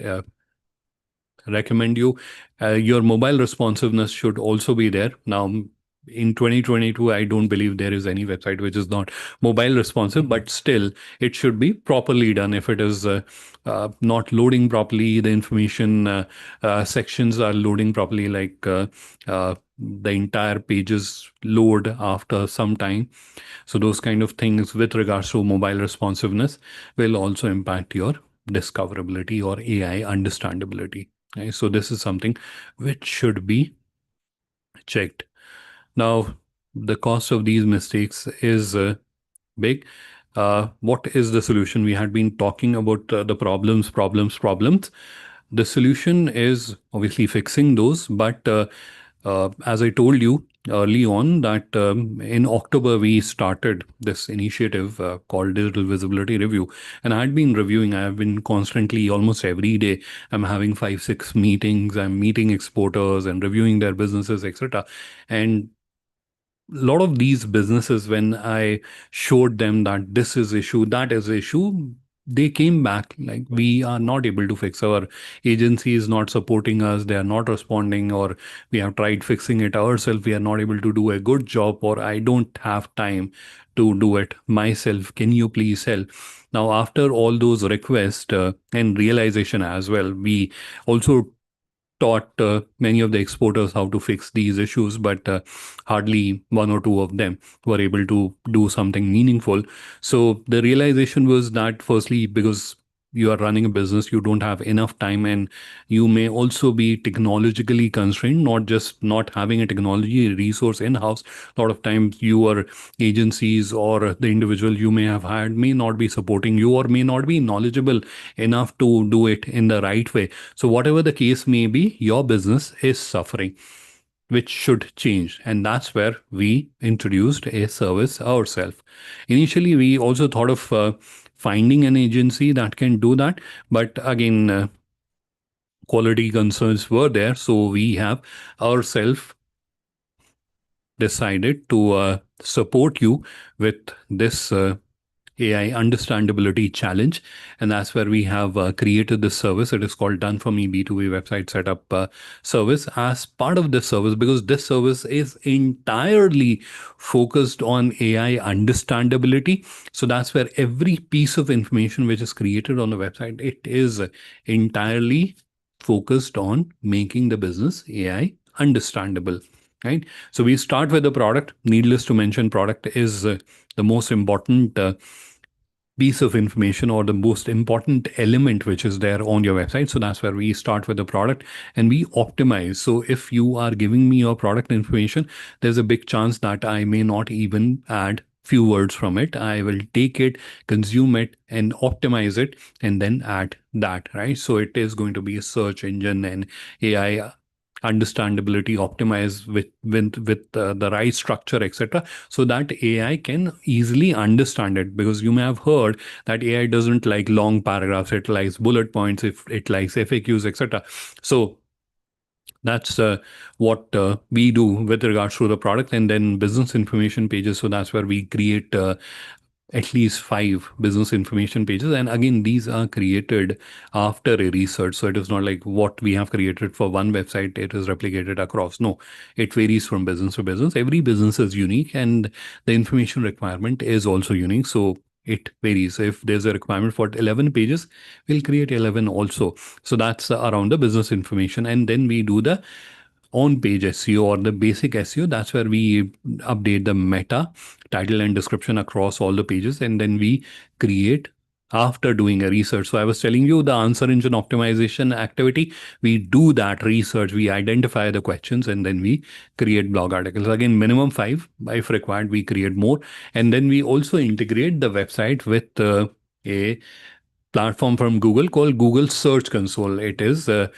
recommend you. Your mobile responsiveness should also be there. Now, in 2022, I don't believe there is any website which is not mobile responsive, but still, it should be properly done. If it is not loading properly, the information sections are loading properly, like the entire pages load after some time. So, those kind of things with regards to mobile responsiveness will also impact your discoverability or AI understandability. Right? So this is something which should be checked. Now, the cost of these mistakes is big. What is the solution? We had been talking about the problems. The solution is obviously fixing those, but as I told you early on, that in October we started this initiative called Digital Visibility Review, and I had been reviewing. I have been constantly, almost every day. I'm having 5, 6 meetings. I'm meeting exporters and reviewing their businesses, etc. And a lot of these businesses, when I showed them that this is issue, that is issue, they came back like, we are not able to fix, our agency is not supporting us, they are not responding, or we have tried fixing it ourselves, we are not able to do a good job, or I don't have time to do it myself, can you please help? Now, after all those requests and realization as well, we also taught many of the exporters how to fix these issues, but hardly one or two of them were able to do something meaningful. So the realization was that, firstly, because you are running a business, you don't have enough time, and you may also be technologically constrained, not just not having a technology resource in house. A lot of times, your agencies or the individual you may have hired may not be supporting you or may not be knowledgeable enough to do it in the right way. So, whatever the case may be, your business is suffering, which should change. And that's where we introduced a service ourselves. Initially, we also thought of finding an agency that can do that. But again, quality concerns were there. So, we have ourselves decided to support you with this AI understandability challenge. And that's where we have created this service. It is called Done For Me B2B website setup service. As part of this service, because this service is entirely focused on AI understandability. So that's where every piece of information which is created on the website, it is entirely focused on making the business AI understandable. Right. So we start with the product. Needless to mention, product is the most important piece of information or the most important element which is there on your website. So that's where we start with the product and we optimize. So if you are giving me your product information, there's a big chance that I may not even add few words from it. I will take it, consume it, and optimize it, and then add that, right? So it is going to be a search engine and AI understandability optimized with the right structure, etc., so that AI can easily understand it. Because you may have heard that AI doesn't like long paragraphs; it likes bullet points, if it likes FAQs, etc. So that's what we do with regards to the product. And then business information pages. So that's where we create at least 5 business information pages. And again, these are created after a research. So it is not like what we have created for one website, it is replicated across. No, it varies from business to business. Every business is unique and the information requirement is also unique. So it varies. If there's a requirement for 11 pages, we'll create 11 also. So that's around the business information. And then we do the on page SEO or the basic SEO, that's where we update the meta, title, and description across all the pages. And then we create after doing a research. So I was telling you the answer engine optimization activity. We do that research, we identify the questions, and then we create blog articles. Again, minimum five. If required, we create more. And then we also integrate the website with a platform from Google called Google Search Console. It is a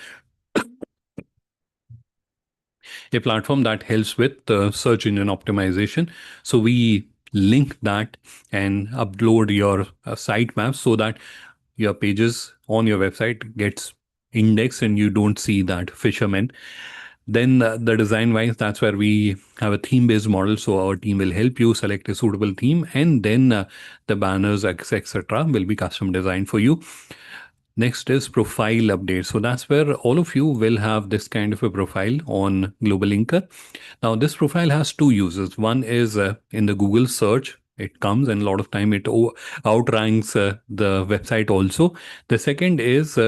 platform that helps with search engine optimization. So we link that and upload your sitemap so that your pages on your website gets indexed and you don't see that fisherman. Then the design wise, that's where we have a theme based model. So our team will help you select a suitable theme, and then the banners, etc., will be custom designed for you. Next is profile update. So that's where all of you will have this kind of a profile on Global Linker. Now, this profile has two uses. One is in the Google search, it comes, and a lot of time it outranks the website also. The second is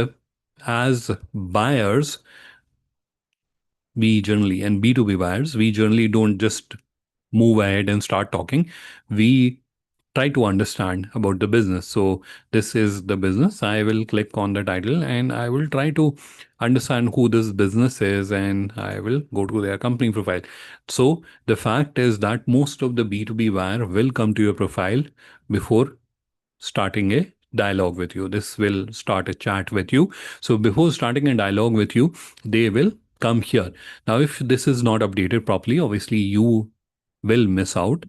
as buyers, we generally, and B2B buyers, we generally don't just move ahead and start talking. We try to understand about the business. So this is the business. I will click on the title and I will try to understand who this business is, and I will go to their company profile. So the fact is that most of the B2B buyer will come to your profile before starting a dialogue with you. This will start a chat with you. So before starting a dialogue with you, they will come here. Now, if this is not updated properly, obviously you will miss out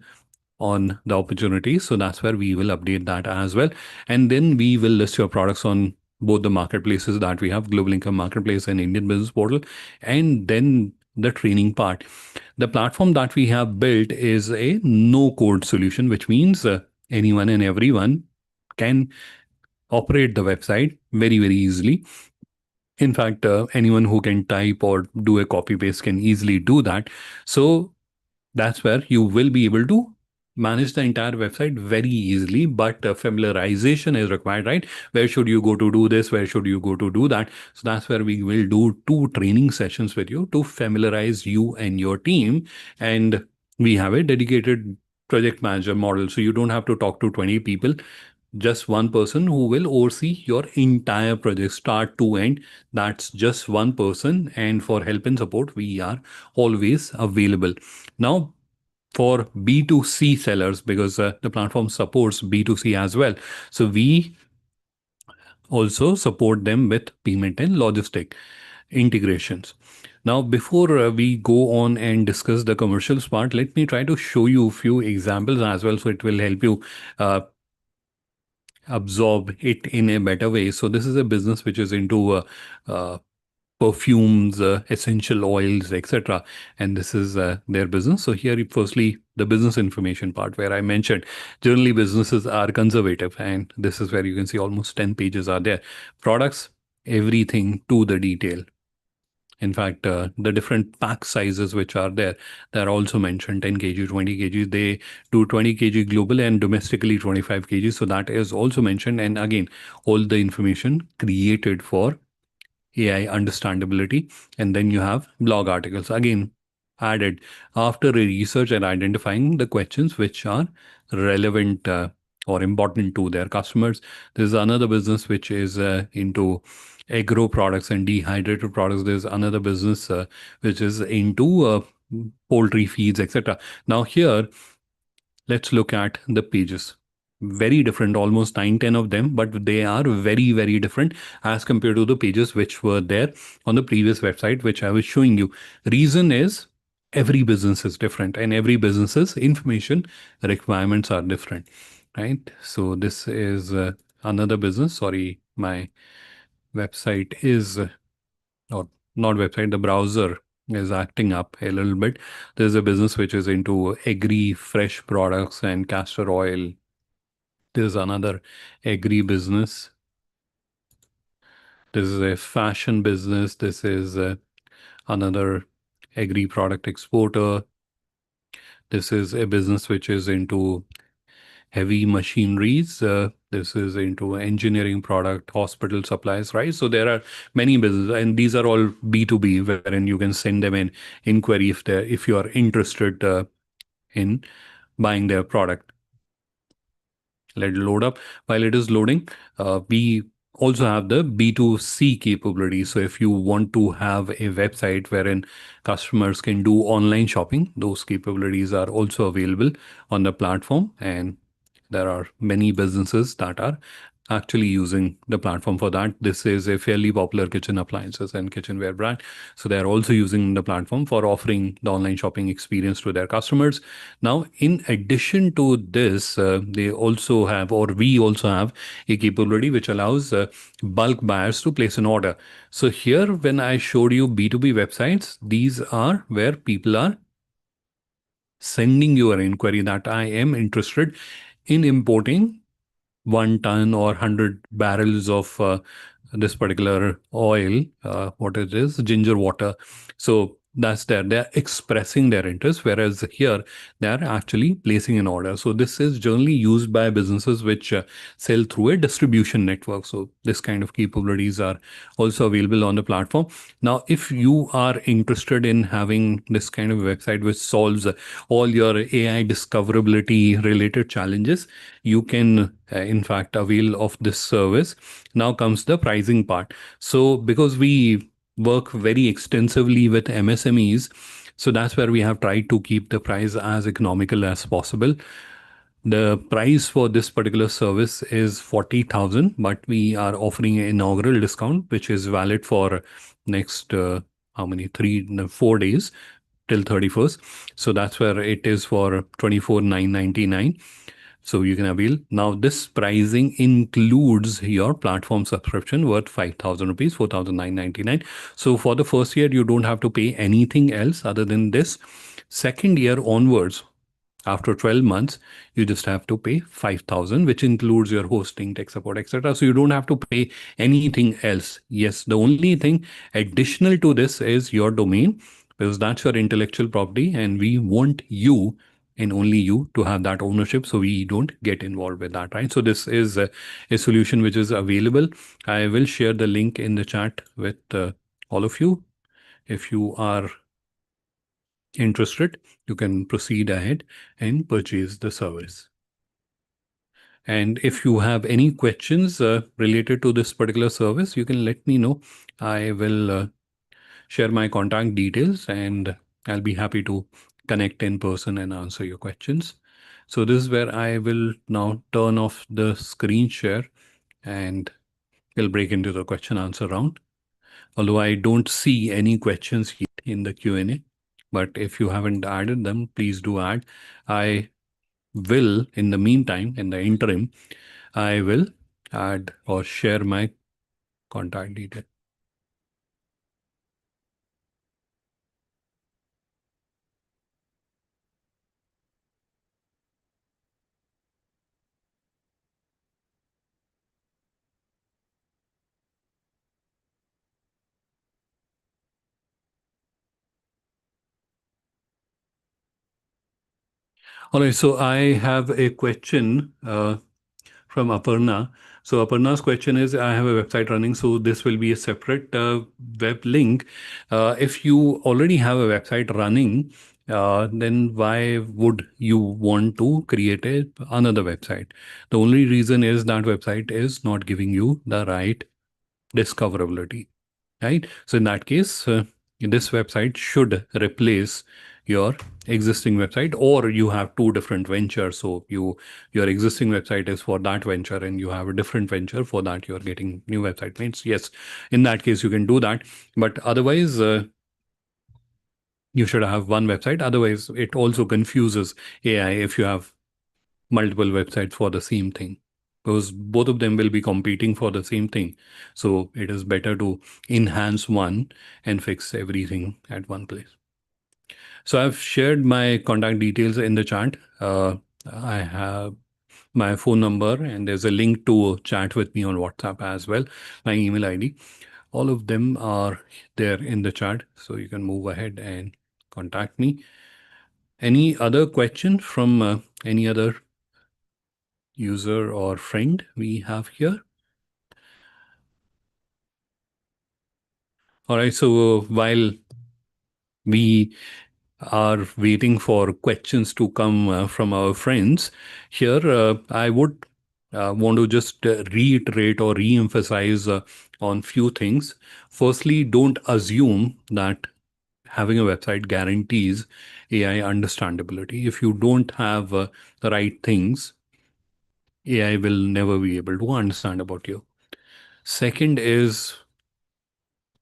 on the opportunity. So that's where we will update that as well. And then we will list your products on both the marketplaces that we have, Global Income Marketplace and Indian Business Portal. And then the training part. The platform that we have built is a no code solution, which means anyone and everyone can operate the website very, very easily. In fact, anyone who can type or do a copy paste can easily do that. So that's where you will be able to manage the entire website very easily, but familiarization is required, right? Where should you go to do this? Where should you go to do that? So that's where we will do two training sessions with you to familiarize you and your team. And we have a dedicated project manager model. So you don't have to talk to 20 people, just one person who will oversee your entire project start to end. That's just one person, and for help and support we are always available. Now, for B2C sellers, because the platform supports B2C as well, so we also support them with payment and logistic integrations. Now, before we go on and discuss the commercials part, let me try to show you a few examples as well, so it will help you uh, absorb it in a better way. So this is a business which is into uh, perfumes, essential oils, etc. And this is their business. So here, firstly, the business information part where I mentioned generally businesses are conservative, and this is where you can see almost 10 pages are there. Products, everything to the detail. In fact, the different pack sizes which are there, they're also mentioned 10 kg, 20 kg. They do 20 kg global and domestically 25 kg. So that is also mentioned. And again, all the information created for AI understandability. And then you have blog articles, again, added after a research and identifying the questions which are relevant or important to their customers. There's another business which is into agro products and dehydrated products. There's another business which is into poultry feeds, etc. Now here, let's look at the pages. Very different, almost 9, 10 of them, but they are very, very different as compared to the pages which were there on the previous website, which I was showing you. Reason is every business is different and every business's information requirements are different, right? So this is another business. Sorry, my website is, or not website, the browser is acting up a little bit. There's a business which is into agri fresh products and castor oil. There's another agri business. This is a fashion business. This is another agri product exporter. This is a business which is into heavy machineries. This is into engineering product, hospital supplies, right? So there are many businesses, and these are all B2B, wherein you can send them an inquiry if you are interested in buying their product. Let it load up. While it is loading, we also have the B2C capability. So if you want to have a website wherein customers can do online shopping, those capabilities are also available on the platform. And there are many businesses that are actually using the platform for that. This is a fairly popular kitchen appliances and kitchenware brand. So they're also using the platform for offering the online shopping experience to their customers. Now, in addition to this, they also have, or we also have, a capability which allows bulk buyers to place an order. So here, when I showed you B2B websites, these are where people are sending you an inquiry that I am interested in importing 1 ton or 100 barrels of this particular oil, what it is, ginger water. So that's there. They're expressing their interest, whereas here they're actually placing an order. So this is generally used by businesses which sell through a distribution network. So this kind of capabilities are also available on the platform. Now, if you are interested in having this kind of website which solves all your AI discoverability related challenges, you can in fact avail of this service. Now comes the pricing part. So because we work very extensively with MSMEs, so that's where we have tried to keep the price as economical as possible. The price for this particular service is 40,000, but we are offering an inaugural discount, which is valid for next how many 4 days till 31st. So that's where it is for 24,999. So you can avail. Now this pricing includes your platform subscription worth 5,000 rupees, 4,999. So for the first year, you don't have to pay anything else other than this. Second year onwards, after 12 months, you just have to pay 5,000, which includes your hosting, tech support, etc. So you don't have to pay anything else. Yes, the only thing additional to this is your domain, because that's your intellectual property, and we want you and only you to have that ownership, so we don't get involved with that, right? So this is a solution which is available. I will share the link in the chat with all of you. If you are interested, you can proceed ahead and purchase the service. And if you have any questions related to this particular service, you can let me know. I will share my contact details, and I'll be happy to connect in person and answer your questions. So this is where I will now turn off the screen share and we'll break into the question answer round. Although I don't see any questions yet in the Q&A, but if you haven't added them, please do add. I will, in the meantime, in the interim, I will add or share my contact detail. All right, so I have a question from Aparna. So Aparna's question is, I have a website running, so this will be a separate web link. If you already have a website running, then why would you want to create another website? The only reason is that website is not giving you the right discoverability, right? So in that case, this website should replace your existing website, or you have two different ventures. So your existing website is for that venture and you have a different venture for that you're getting new website mates. Yes, in that case you can do that, but otherwise you should have one website. Otherwise it also confuses AI if you have multiple websites for the same thing, because both of them will be competing for the same thing. So it is better to enhance one and fix everything at one place. So I've shared my contact details in the chat. I have my phone number, and there's a link to chat with me on WhatsApp as well, my email ID. All of them are there in the chat, so you can move ahead and contact me. Any other question from any other user or friend we have here. All right, so while we are waiting for questions to come from our friends, here I would want to just reiterate or re-emphasize on few things. Firstly, don't assume that having a website guarantees AI understandability. If you don't have the right things, AI will never be able to understand about you. Second is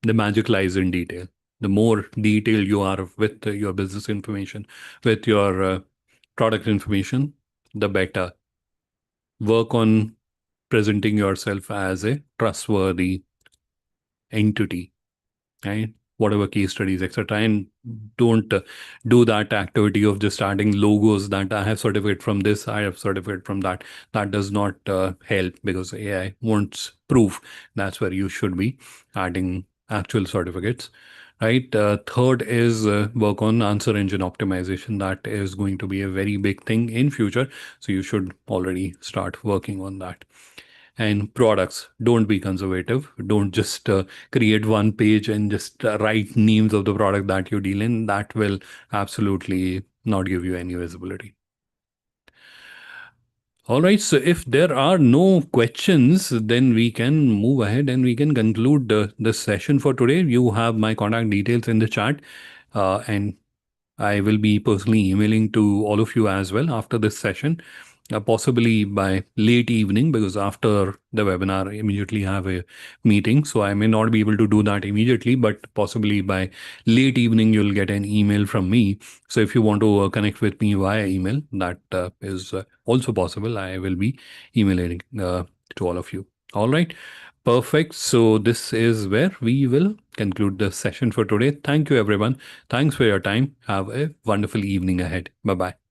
the magic lies in detail. The more detailed you are with your business information, with your product information, the better. Work on presenting yourself as a trustworthy entity, right? Whatever case studies, etc. And don't do that activity of just adding logos that I have certificate from this, I have certificate from that. That does not help because AI wants proof. That's where you should be adding actual certificates, right? Third is work on answer engine optimization. That is going to be a very big thing in future. So you should already start working on that. And products, don't be conservative. Don't just create one page and just write names of the product that you deal in. That will absolutely not give you any visibility. All right, so if there are no questions, then we can move ahead and we can conclude the session for today. You have my contact details in the chat, and I will be personally emailing to all of you as well after this session, possibly by late evening, because after the webinar, I immediately have a meeting. So I may not be able to do that immediately, but possibly by late evening, you'll get an email from me. So if you want to connect with me via email, that is also possible. I will be emailing to all of you. All right. Perfect. So this is where we will conclude the session for today. Thank you, everyone. Thanks for your time. Have a wonderful evening ahead. Bye bye.